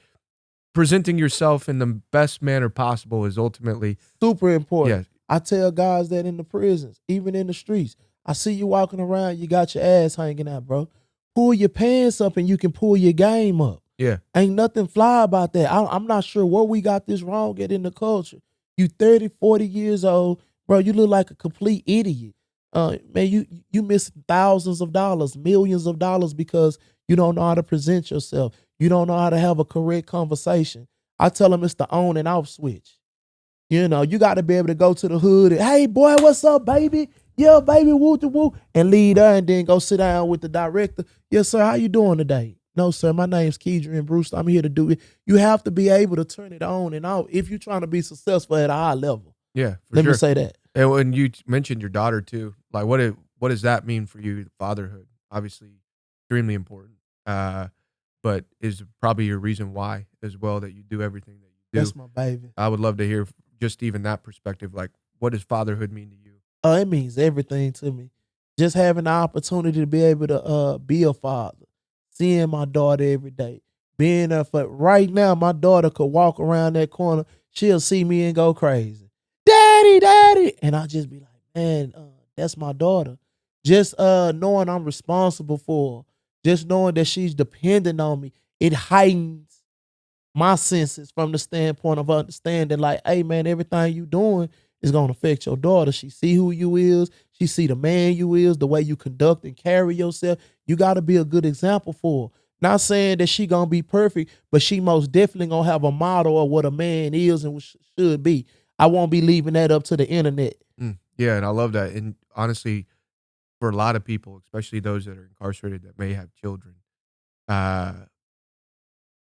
presenting yourself in the best manner possible is ultimately super important. Yeah. I tell guys that in the prisons, even in the streets, I see you walking around, you got your ass hanging out, bro. Pull your pants up and you can pull your game up. Yeah. Ain't nothing fly about that. I'm not sure where we got this wrong at in the culture. You 30, 40 years old, bro, you look like a complete idiot. Man, you missing thousands of dollars, millions of dollars because you don't know how to present yourself. You don't know how to have a correct conversation. I tell them it's the on and off switch. You know, you got to be able to go to the hood and, hey, boy, what's up, baby? Yeah, baby, woo-de-woo. And lead her and then go sit down with the director. Yes, sir, how you doing today? No, sir, my name's Keidrain Brewster. I'm here to do it. You have to be able to turn it on and off if you're trying to be successful at a high level. Yeah, Let me say that. And when you mentioned your daughter too, like what does that mean for you, fatherhood? Obviously, extremely important. But is probably your reason why as well that you do everything that you do. That's my baby. I would love to hear just even that perspective. Like, what does fatherhood mean to you? Oh, it means everything to me. Just having the opportunity to be able to be a father, seeing my daughter every day, being there for right now. My daughter could walk around that corner, she'll see me and go crazy, daddy, daddy, and I just be like, man, that's my daughter. Just knowing I'm responsible for her, just knowing that she's dependent on me, it heightens my senses from the standpoint of understanding, like, hey man, everything you doing is gonna affect your daughter. She see who you is, she see the man you is, the way you conduct and carry yourself. You gotta be a good example for her. Not saying that she gonna be perfect, but she most definitely gonna have a model of what a man is and should be. I won't be leaving that up to the internet. Yeah, and I love that. And honestly, for a lot of people, especially those that are incarcerated that may have children, uh,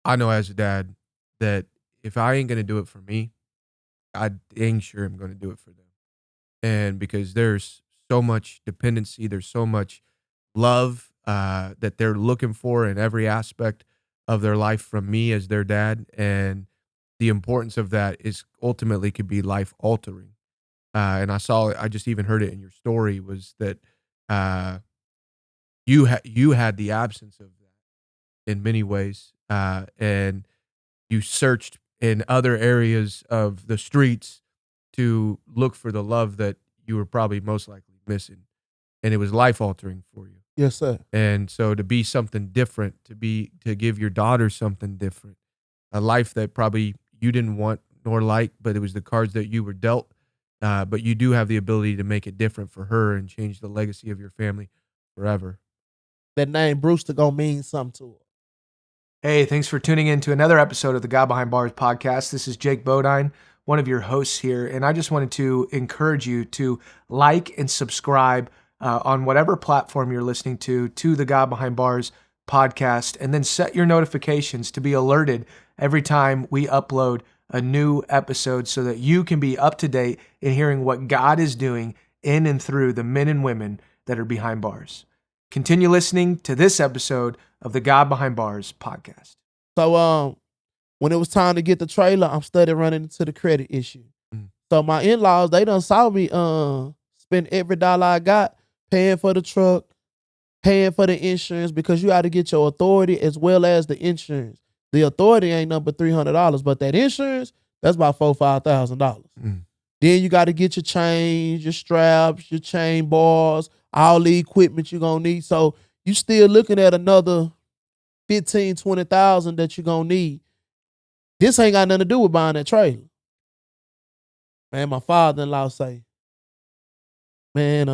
I know as a dad that if I ain't gonna do it for me, I dang sure am gonna do it for them. And because there's so much dependency, there's so much love that they're looking for in every aspect of their life from me as their dad, and the importance of that is ultimately could be life altering. And I just even heard it in your story was that uh, you had the absence of that in many ways, and you searched in other areas of the streets to look for the love that you were probably most likely missing, and it was life altering for you. Yes, sir. And so to be something different, to give your daughter something different, a life that probably you didn't want nor like, but it was the cards that you were dealt. But you do have the ability to make it different for her and change the legacy of your family forever. That name Brewster gonna mean something to her. Hey, thanks for tuning in to another episode of the God Behind Bars podcast. This is Jake Bodine, one of your hosts here, and I just wanted to encourage you to like and subscribe on whatever platform you're listening to the God Behind Bars podcast, and then set your notifications to be alerted every time we upload a new episode so that you can be up to date in hearing what God is doing in and through the men and women that are behind bars. Continue listening to this episode of the God Behind Bars podcast. So when it was time to get the trailer, I'm steady running into the credit issue. So my in-laws, they done saw me spend every dollar I got paying for the truck, paying for the insurance, because you got to get your authority as well as the insurance. The authority ain't nothing but $300, but that insurance, that's about $4,000-$5,000. Then you got to get your chains, your straps, your chain bars, all the equipment you're gonna need. So you still looking at another $15,000-$20,000 that you're gonna need. This ain't got nothing to do with buying that trailer. Man, my father-in-law say, man,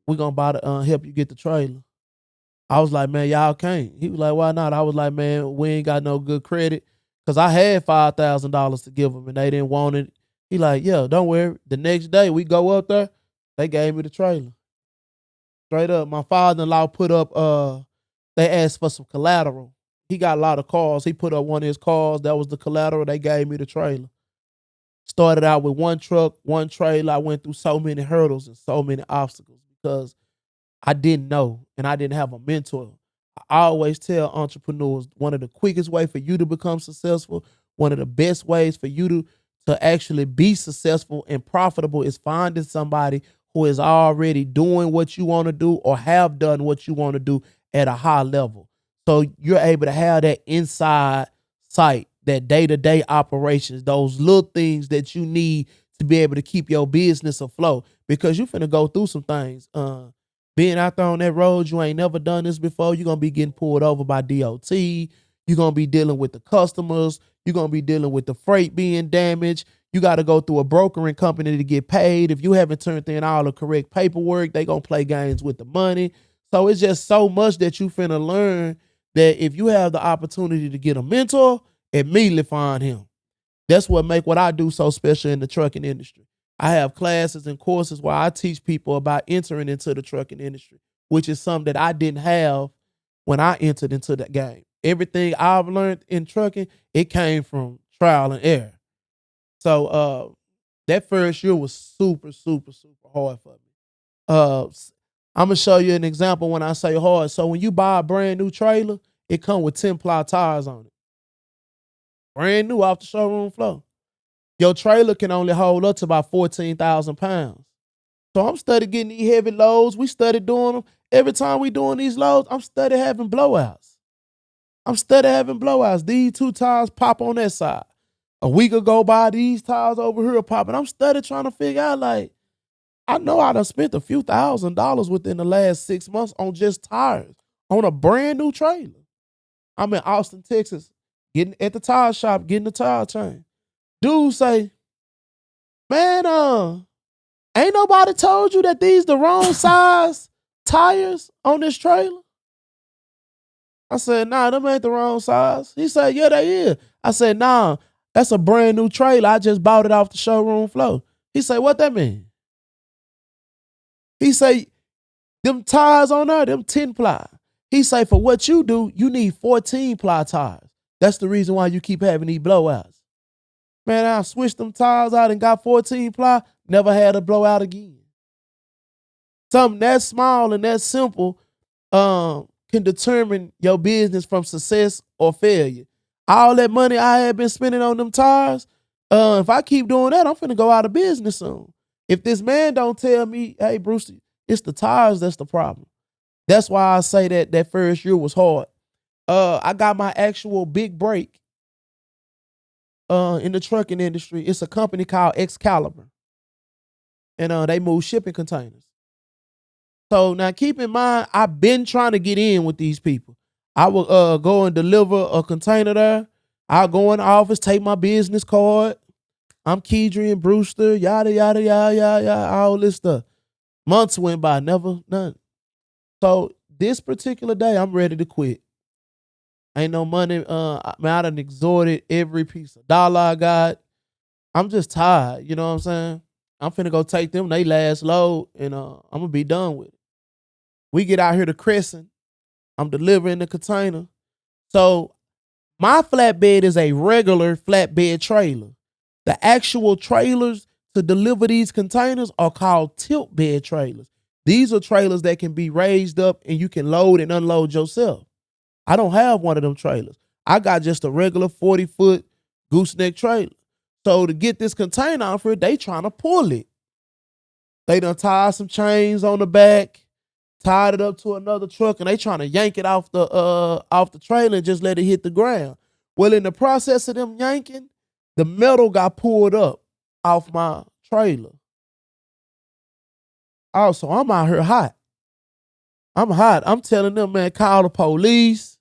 we gonna buy the help you get the trailer. I was like, man, y'all can't. He was like, why not? I was like, man, we ain't got no good credit. Cause I had $5,000 to give them and they didn't want it. He like, yeah, don't worry. The next day we go up there, they gave me the trailer. Straight up. My father-in-law put up, they asked for some collateral. He got a lot of cars. He put up one of his cars. That was the collateral. They gave me the trailer. Started out with one truck, one trailer. I went through so many hurdles and so many obstacles because I didn't know and I didn't have a mentor. I always tell entrepreneurs, one of the quickest ways for you to become successful, one of the best ways for you to actually be successful and profitable is finding somebody who is already doing what you want to do or have done what you want to do at a high level. So you're able to have that inside sight, that day-to-day operations, those little things that you need to be able to keep your business afloat, because you're finna go through some things. Being out there on that road, you ain't never done this before. You're going to be getting pulled over by DOT. You're going to be dealing with the customers. You're going to be dealing with the freight being damaged. You got to go through a brokering company to get paid. If you haven't turned in all the correct paperwork, they going to play games with the money. So it's just so much that you finna learn that if you have the opportunity to get a mentor, immediately find him. That's what make what I do so special in the trucking industry. I have classes and courses where I teach people about entering into the trucking industry, which is something that I didn't have when I entered into that game. Everything I've learned in trucking, it came from trial and error. So that first year was super, super, super hard for me. I'm going to show you an example when I say hard. So when you buy a brand new trailer, it comes with 10-ply tires on it. Brand new off the showroom floor. Your trailer can only hold up to about 14,000 pounds. So I'm study getting these heavy loads. We study doing them. Every time we doing these loads, I'm study having blowouts. I'm steady having blowouts. These 2 tires pop on that side. A week ago by, these tires over here popping. I'm steady trying to figure out, like, I know I done spent a few $1,000s within the last 6 months on just tires on a brand new trailer. I'm in Austin, Texas, getting at the tire shop, getting the tire change. Dude say, man, ain't nobody told you that these the wrong size tires on this trailer? I said, nah, them ain't the wrong size. He said, yeah, they is. I said, nah, that's a brand new trailer. I just bought it off the showroom floor. He said, what that mean? He say, them tires on there, them 10 ply. He say, for what you do, you need 14 ply tires. That's the reason why you keep having these blowouts. Man, I switched them tires out and got 14 ply, never had a blowout again. Something that small and that simple can determine your business from success or failure. All that money I had been spending on them tires, if I keep doing that, I'm finna go out of business soon. If this man don't tell me, hey, Brewster, it's the tires that's the problem. That's why I say that first year was hard. I got my actual big break in the trucking industry. It's a company called Excalibur. And they move shipping containers. So now keep in mind, I've been trying to get in with these people. I will go and deliver a container there. I'll go in the office, take my business card. I'm Keidrain Brewster, yada, yada, yada, yada, yada, all this stuff. Months went by, never, none. So this particular day, I'm ready to quit. Ain't no money. I done exhorted every piece of dollar I got. I'm just tired, you know what I'm saying? I'm finna go take them they last load, and I'm gonna be done with it. We get out here to Crescent. I'm delivering the container. So my flatbed is a regular flatbed trailer. The actual trailers to deliver these containers are called tilt bed trailers. These are trailers that can be raised up and you can load and unload yourself. I don't have one of them trailers. I got just a regular 40-foot gooseneck trailer. So to get this container out for it, they trying to pull it. They done tied some chains on the back, tied it up to another truck, and they trying to yank it off the trailer and just let it hit the ground. Well, in the process of them yanking, the metal got pulled up off my trailer. Also, I'm out here hot. I'm hot. I'm telling them, man, call the police.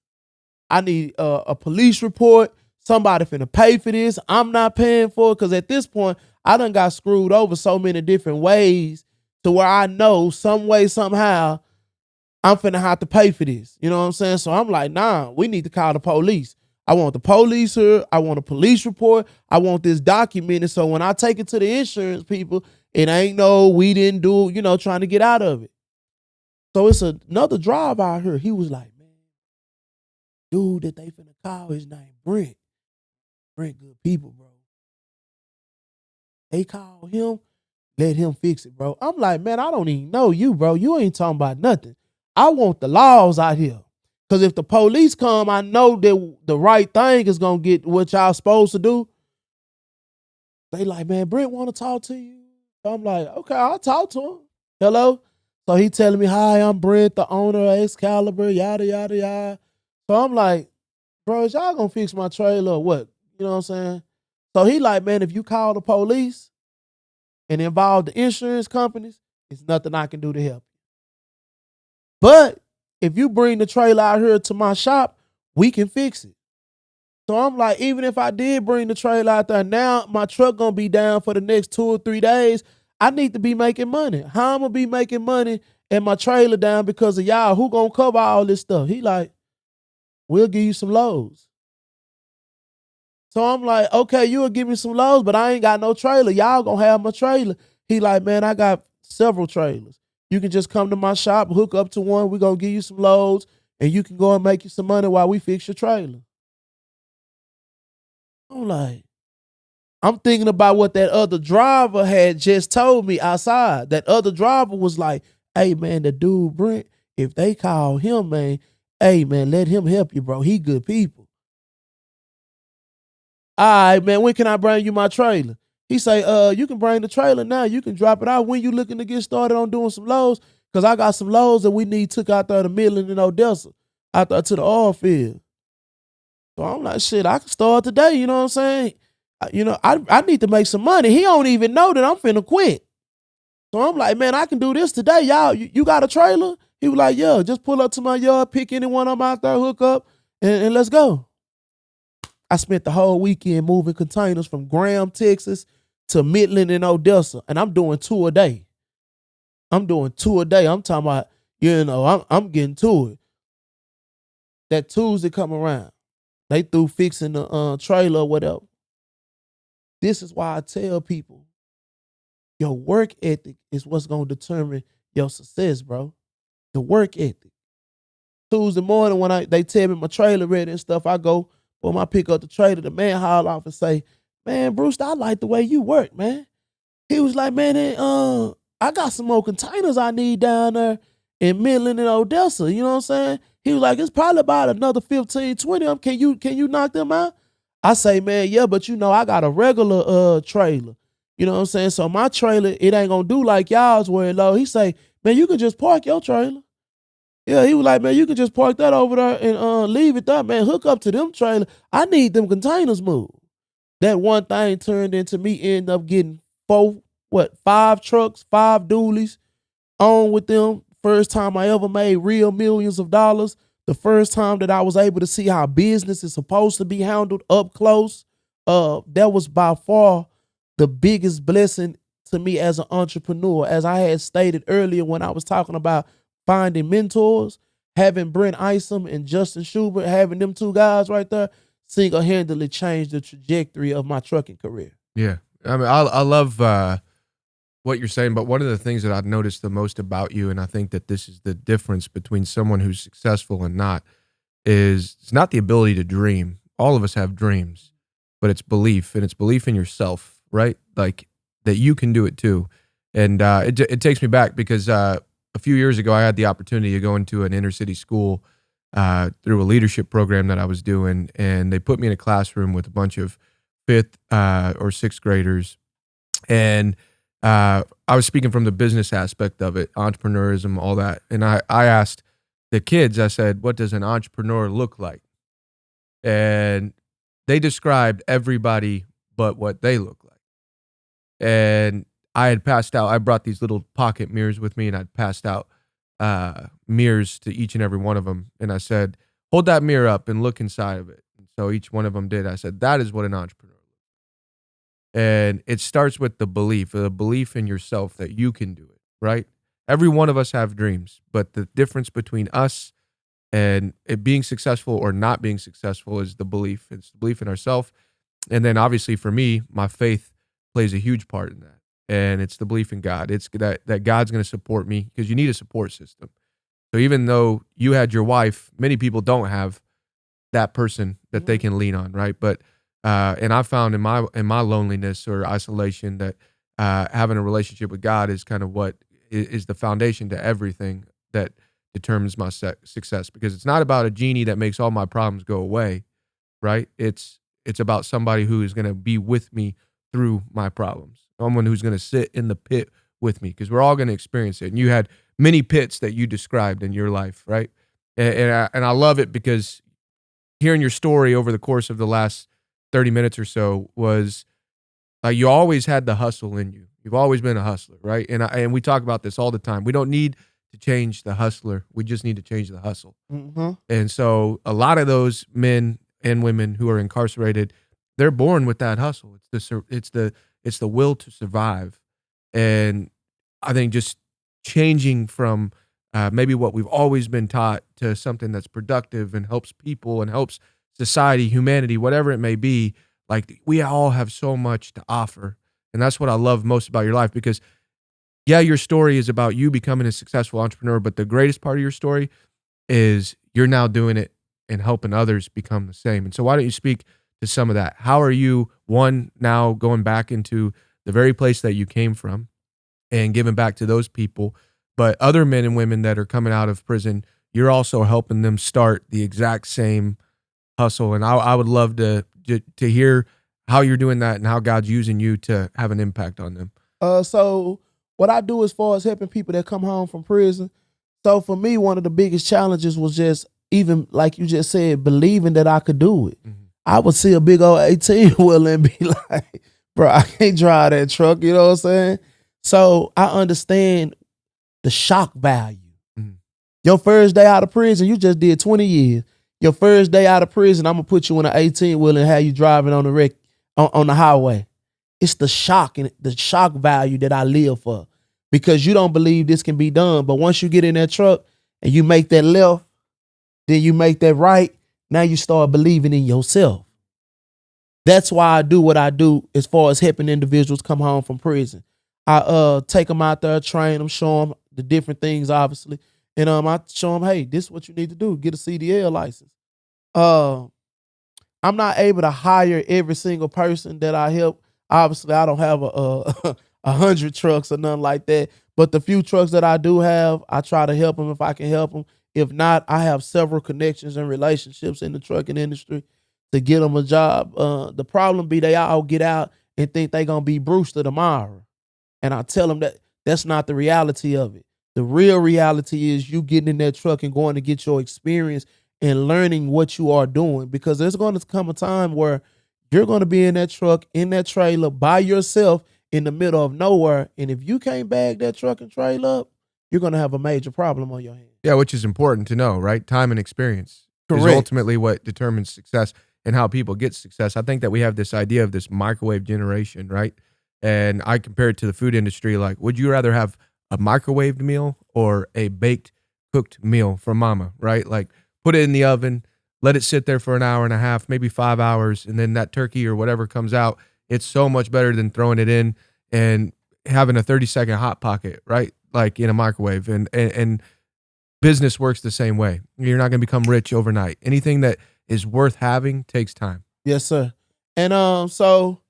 I need a police report. Somebody finna pay for this. I'm not paying for it because at this point, I done got screwed over so many different ways to where I know some way, somehow, I'm finna have to pay for this. You know what I'm saying? So I'm like, nah, we need to call the police. I want the police here. I want a police report. I want this documented so when I take it to the insurance people, it ain't no we didn't do, trying to get out of it. So it's another driver out here. He was like, man, dude that they finna call, his name Brent. Brent good people, bro. They call him, let him fix it, bro. I'm like, man, I don't even know you, bro. You ain't talking about nothing. I want the laws out here. Because if the police come, I know that the right thing is going to get what y'all supposed to do. They like, man, Brent want to talk to you. So I'm like, okay, I'll talk to him. Hello? So he telling me, hi, I'm Brent, the owner of Excalibur, yada, yada, yada. So I'm like, bro, is y'all going to fix my trailer or what? You know what I'm saying? So he like, man, if you call the police and involve the insurance companies, it's nothing I can do to help you. But if you bring the trailer out here to my shop, we can fix it. So I'm like, even if I did bring the trailer out there, now my truck gonna be down for the next 2 or 3 days. I need to be making money. How I'm gonna be making money and my trailer down because of y'all? Who gonna cover all this stuff? He like, we'll give you some loads. So I'm like, okay, you'll give me some loads, but I ain't got no trailer. Y'all gonna have my trailer. He like, man, I got several trailers. You can just come to my shop, hook up to one. We're going to give you some loads, and you can go and make you some money while we fix your trailer. I'm like, I'm thinking about what that other driver had just told me outside. That other driver was like, hey, man, the dude, Brent, if they call him, man, hey, man, let him help you, bro. He good people. All right, man, when can I bring you my trailer? He say, you can bring the trailer now. You can drop it out when you looking to get started on doing some loads. Because I got some loads that we need took out there to Midland and Odessa, out there to the oil field. So I'm like, shit, I can start today. You know what I'm saying? I need to make some money. He don't even know that I'm finna quit. So I'm like, man, I can do this today. Y'all, you got a trailer? He was like, yeah, just pull up to my yard, pick anyone I'm out there, hook up, and let's go. I spent the whole weekend moving containers from Graham, Texas to Midland and Odessa, and I'm doing 2 a day. I'm talking about, I'm getting to it. That Tuesday come around, they through fixing the trailer or whatever. This is why I tell people, your work ethic is what's going to determine your success, bro. The work ethic. Tuesday morning when they tell me my trailer ready and stuff, I go, when I pick up the trailer, the man haul off and say, man, Brewster, I like the way you work, man. He was like, man, I got some more containers I need down there in Midland and Odessa. You know what I'm saying? He was like, it's probably about another 15, 20 of them. Can you knock them out? I say, man, yeah, but I got a regular trailer. You know what I'm saying? So my trailer, it ain't gonna do like y'all's where it low. He say, man, you can just park your trailer. Yeah, he was like, man, you can just park that over there and leave it there, man. Hook up to them trailer. I need them containers moved. That one thing turned into me end up getting 5 trucks, 5 dualies on with them. First time I ever made real millions of dollars. The first time that I was able to see how business is supposed to be handled up close. That was by far the biggest blessing to me as an entrepreneur. As I had stated earlier when I was talking about finding mentors, having Brent Isom and Justin Schubert, having them 2 guys right there, single-handedly changed the trajectory of my trucking career. Yeah. I mean, I love what you're saying, but one of the things that I've noticed the most about you, and I think that this is the difference between someone who's successful and not, is it's not the ability to dream. All of us have dreams, but it's belief, and it's belief in yourself, right? Like that you can do it too. And it takes me back because a few years ago, I had the opportunity to go into an inner city school through a leadership program that I was doing, and they put me in a classroom with a bunch of 5th or 6th graders, and I was speaking from the business aspect of it, entrepreneurism, all that. And I asked the kids, I said, what does an entrepreneur look like? And they described everybody but what they look like. And I had passed out, I brought these little pocket mirrors with me, and I'd passed out mirrors to each and every one of them. And I said, hold that mirror up and look inside of it. And so each one of them did. I said, that is what an entrepreneur. And it starts with the belief in yourself that you can do it, right? Every one of us have dreams, but the difference between us and it being successful or not being successful is the belief. It's the belief in ourselves. And then obviously for me, my faith plays a huge part in that. And it's the belief in God. It's that God's going to support me, because you need a support system. So even though you had your wife, many people don't have that person that they can lean on, right? But and I found in my loneliness or isolation that having a relationship with God is kind of what is the foundation to everything that determines my success. Because it's not about a genie that makes all my problems go away, right? It's about somebody who is going to be with me through my problems, someone who's going to sit in the pit with me, because we're all going to experience it. And you had many pits that you described in your life, right? And I love it, because hearing your story over the course of the last 30 minutes or so was like you always had the hustle in you. You've always been a hustler, right? And we talk about this all the time. We don't need to change the hustler. We just need to change the hustle. Mm-hmm. And so a lot of those men and women who are incarcerated, they're born with that hustle. It's the will to survive. And I think just changing from maybe what we've always been taught to something that's productive and helps people and helps society, humanity, whatever it may be, like we all have so much to offer. And that's what I love most about your life, because yeah, your story is about you becoming a successful entrepreneur, but the greatest part of your story is you're now doing it and helping others become the same. And so why don't you speak to some of that? How are you, one, now going back into the very place that you came from and giving back to those people, but other men and women that are coming out of prison, you're also helping them start the exact same hustle. And I would love to hear how you're doing that and how God's using you to have an impact on them. So what I do as far as helping people that come home from prison. So for me, one of the biggest challenges was just even like you just said, believing that I could do it. I would see a big old 18-wheeler and be like, bro, I can't drive that truck, you know what I'm saying? So I understand the shock value. Your first day out of prison, you just did 20 years. Your first day out of prison, I'm gonna put you in an 18-wheeler and have you driving on the highway. It's the shock and the shock value that I live for, because you don't believe this can be done. But once you get in that truck and you make that left, then you make that right, now you start believing in yourself. That's why I do what I do as far as helping individuals come home from prison. I take them out there, train them, show them the different things, obviously. And I show them, hey, this is what you need to do. Get a CDL license. I'm not able to hire every single person that I help. Obviously, I don't have a 100 trucks or nothing like that. But the few trucks that I do have, I try to help them if I can help them. If not, I have several connections and relationships in the trucking industry to get them a job. The problem be they all get out and think they gonna be Brewster tomorrow. And I tell them that that's not the reality of it. The real reality is you getting in that truck and going to get your experience and learning what you are doing, because there's going to come a time where you're going to be in that truck, in that trailer by yourself in the middle of nowhere. And if you can't bag that truck and trailer up, you're going to have a major problem on your hands. Yeah, which is important to know, right? Time and experience is ultimately what determines success and how people get success. I think that we have this idea of this microwave generation, right? And I compare it to the food industry. Like, would you rather have a microwaved meal or a baked, cooked meal from mama, right? Like, put it in the oven, let it sit there for an hour and a half, maybe 5 hours, and then that turkey or whatever comes out. It's so much better than throwing it in and having a 30-second hot pocket, right? Like in a microwave. And business works the same way. You're not going to become rich overnight. Anything that is worth having takes time. Yes, sir. And so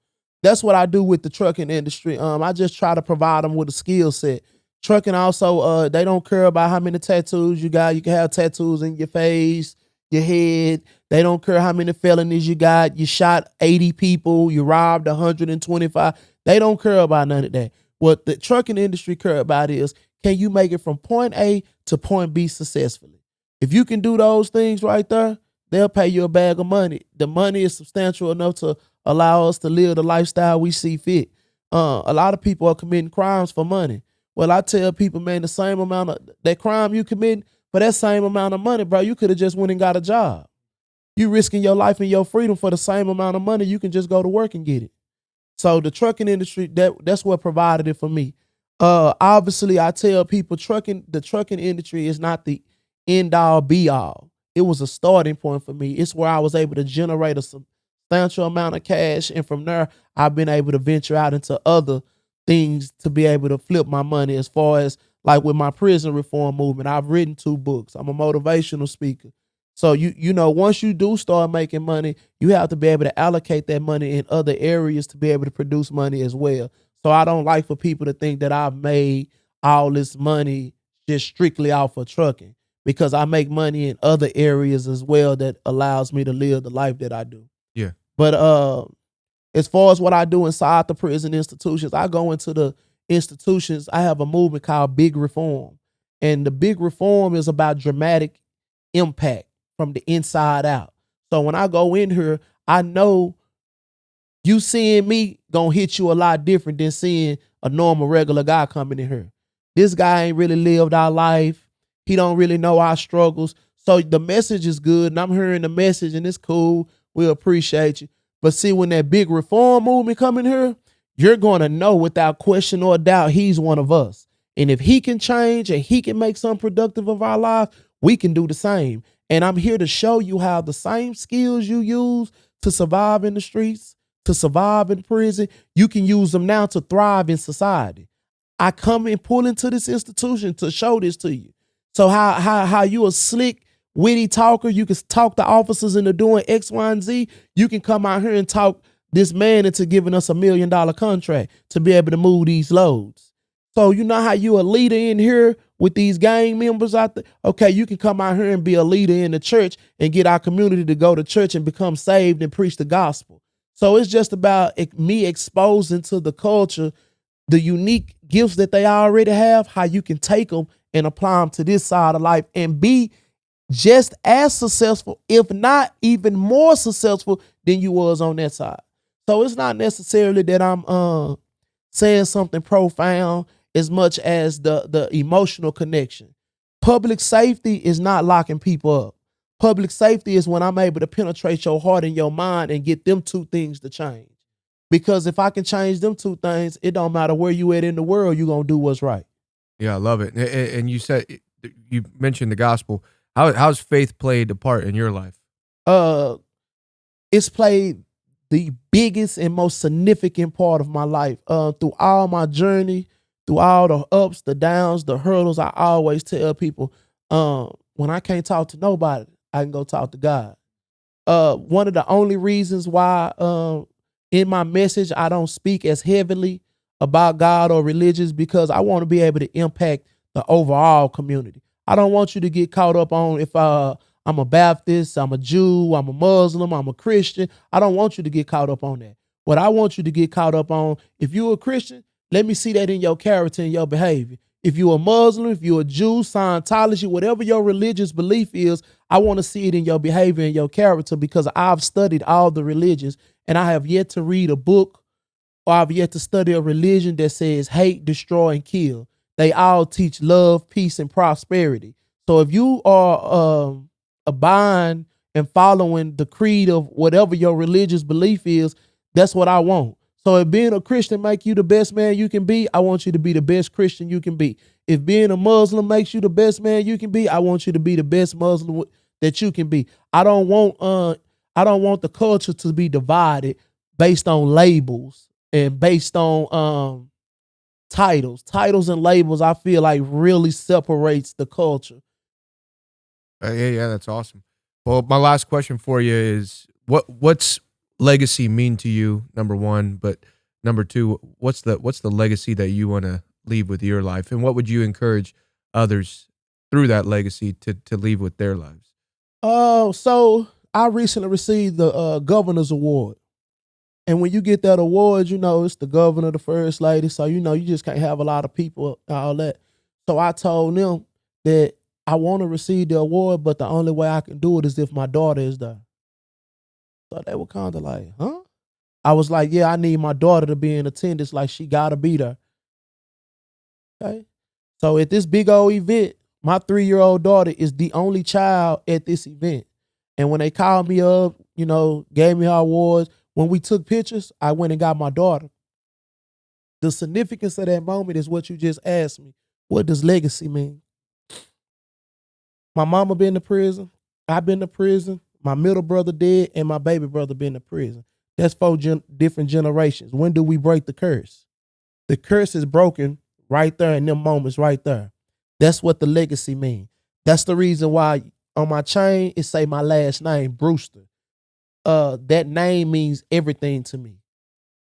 that's what I do with the trucking industry. I just try to provide them with a skill set. Trucking also, they don't care about how many tattoos you got. You can have tattoos in your face, your head. They don't care how many felonies you got. You shot 80 people. You robbed 125. They don't care about none of that. What the trucking industry care about is, can you make it from point A to point B successfully? If you can do those things right there, they'll pay you a bag of money. The money is substantial enough to allow us to live the lifestyle we see fit. A lot of people are committing crimes for money. Well, I tell people, man, the same amount of that crime you commit for that same amount of money, bro, you could have just went and got a job. You risking your life and your freedom for the same amount of money, you can just go to work and get it. So the trucking industry, that's what provided it for me. Obviously, I tell people the trucking industry is not the end all be all. It was a starting point for me. It's where I was able to generate a substantial amount of cash, and from there, I've been able to venture out into other things to be able to flip my money. As far as like with my prison reform movement, I've written 2 books. I'm a motivational speaker. So you know, once you do start making money, you have to be able to allocate that money in other areas to be able to produce money as well. So I don't like for people to think that I've made all this money just strictly off of trucking, because I make money in other areas as well that allows me to live the life that I do. Yeah. But as far as what I do inside the prison institutions, I go into the institutions. I have a movement called Big Reform. And the Big Reform is about dramatic impact from the inside out. So when I go in here, I know you seeing me gonna hit you a lot different than seeing a normal regular guy coming in here. This guy ain't really lived our life. He don't really know our struggles. So the message is good, and I'm hearing the message, and it's cool. We appreciate you. But see, when that Big Reform movement come in here, you're going to know without question or doubt he's one of us. And if he can change and he can make something productive of our life, we can do the same. And I'm here to show you how the same skills you use to survive in the streets, to survive in prison, you can use them now to thrive in society. I come and pull into this institution to show this to you. So how you a slick, witty talker, you can talk the officers into doing X, Y, and Z. You can come out here and talk this man into giving us $1 million contract to be able to move these loads. So you know how you a leader in here with these gang members out there? Okay, you can come out here and be a leader in the church and get our community to go to church and become saved and preach the gospel. So it's just about me exposing to the culture the unique gifts that they already have, how you can take them and apply them to this side of life and be just as successful, if not even more successful than you was on that side. So it's not necessarily that I'm saying something profound as much as the emotional connection. Public safety is not locking people up. Public safety is when I'm able to penetrate your heart and your mind and get them two things to change. Because if I can change them two things, it don't matter where you at in the world, you're going to do what's right. Yeah, I love it. And you said, you mentioned the gospel. How's faith played a part in your life? It's played the biggest and most significant part of my life. Through all my journey, through all the ups, the downs, the hurdles, I always tell people, when I can't talk to nobody, I can go talk to God. One of the only reasons why in my message I don't speak as heavily about God or religious, because I want to be able to impact the overall community. I don't want you to get caught up on if I'm a Baptist, I'm a Jew, I'm a Muslim, I'm a Christian. I don't want you to get caught up on that. What I want you to get caught up on, if you're a Christian, let me see that in your character and your behavior. If you're a Muslim, if you're a Jew, Scientology, whatever your religious belief is, I want to see it in your behavior and your character, because I've studied all the religions and I have yet to read a book or I've yet to study a religion that says hate, destroy, and kill. They all teach love, peace, and prosperity. So if you are abiding and following the creed of whatever your religious belief is, that's what I want. So if being a Christian make you the best man you can be, I want you to be the best Christian you can be. If being a Muslim makes you the best man you can be, I want you to be the best Muslim that you can be. I don't want the culture to be divided based on labels and based on titles. Titles and labels, I feel like, really separates the culture. Yeah, that's awesome. Well, my last question for you is, what's legacy mean to you, number one, but number two, what's the legacy that you want to leave with your life, and what would you encourage others through that legacy to leave with their lives? So I recently received the governor's award, and when you get that award, you know it's the governor, the first lady, so you know you just can't have a lot of people all that. So I told them that I want to receive the award, but the only way I can do it is if my daughter is there. So they were kind of like, huh? I was like, yeah, I need my daughter to be in attendance. Like, she got to be there. Okay. So at this big old event, my 3-year-old daughter is the only child at this event. And when they called me up, you know, gave me her awards, when we took pictures, I went and got my daughter. The significance of that moment is what you just asked me. What does legacy mean? My mama been to prison. I've been to prison. My middle brother dead, and my baby brother been to prison. That's 4 different generations. When do we break the curse? The curse is broken right there in them moments right there. That's what the legacy means. That's the reason why on my chain it say my last name, Brewster. That name means everything to me.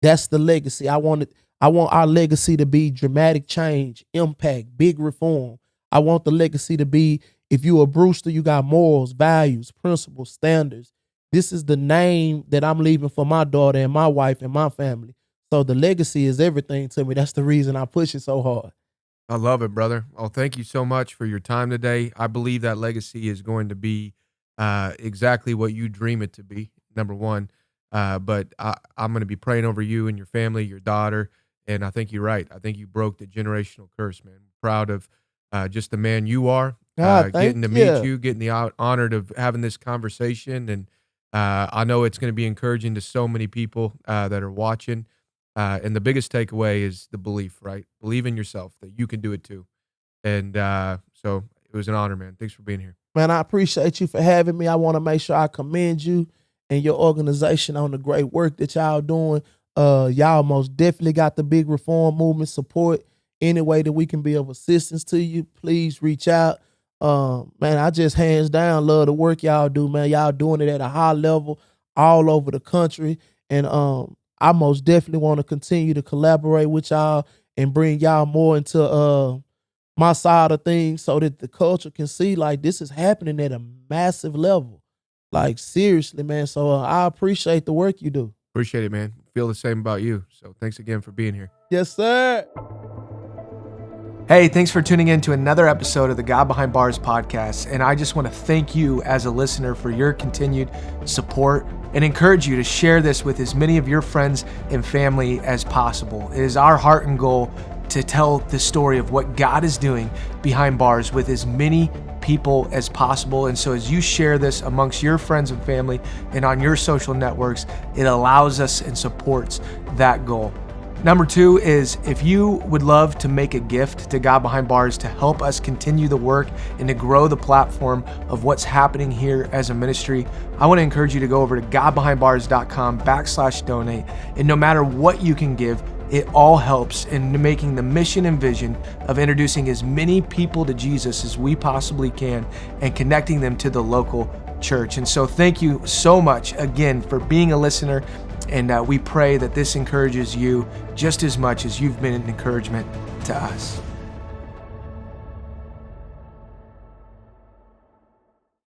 That's the legacy. I want our legacy to be dramatic change, impact, big reform. I want the legacy to be, if you a Brewster, you got morals, values, principles, standards. This is the name that I'm leaving for my daughter and my wife and my family. So the legacy is everything to me. That's the reason I push it so hard. I love it, brother. Well, thank you so much for your time today. I believe that legacy is going to be exactly what you dream it to be, number one. But I'm going to be praying over you and your family, your daughter. And I think you're right. I think you broke the generational curse, man. Proud of just the man you are, getting to meet you, getting the honored of having this conversation. And I know it's going to be encouraging to so many people that are watching. And the biggest takeaway is the belief, right? Believe in yourself that you can do it too. And so it was an honor, man. Thanks for being here. Man, I appreciate you for having me. I want to make sure I commend you and your organization on the great work that y'all doing. Y'all most definitely got the big reform movement support. Any way that we can be of assistance to you, please reach out. Man, I just hands down love the work y'all do, man. Y'all doing it at a high level all over the country. And I most definitely want to continue to collaborate with y'all and bring y'all more into my side of things so that the culture can see like this is happening at a massive level. Like, seriously, man. So I appreciate the work you do. Appreciate it, man. Feel the same about you. So thanks again for being here. Yes, sir. Hey, thanks for tuning in to another episode of the God Behind Bars podcast. And I just want to thank you as a listener for your continued support and encourage you to share this with as many of your friends and family as possible. It is our heart and goal to tell the story of what God is doing behind bars with as many people as possible. And so as you share this amongst your friends and family and on your social networks, it allows us and supports that goal. Number 2 is if you would love to make a gift to God Behind Bars to help us continue the work and to grow the platform of what's happening here as a ministry, I want to encourage you to go over to godbehindbars.com/donate. And no matter what you can give, it all helps in making the mission and vision of introducing as many people to Jesus as we possibly can and connecting them to the local church. And so thank you so much again for being a listener. And we pray that this encourages you just as much as you've been an encouragement to us.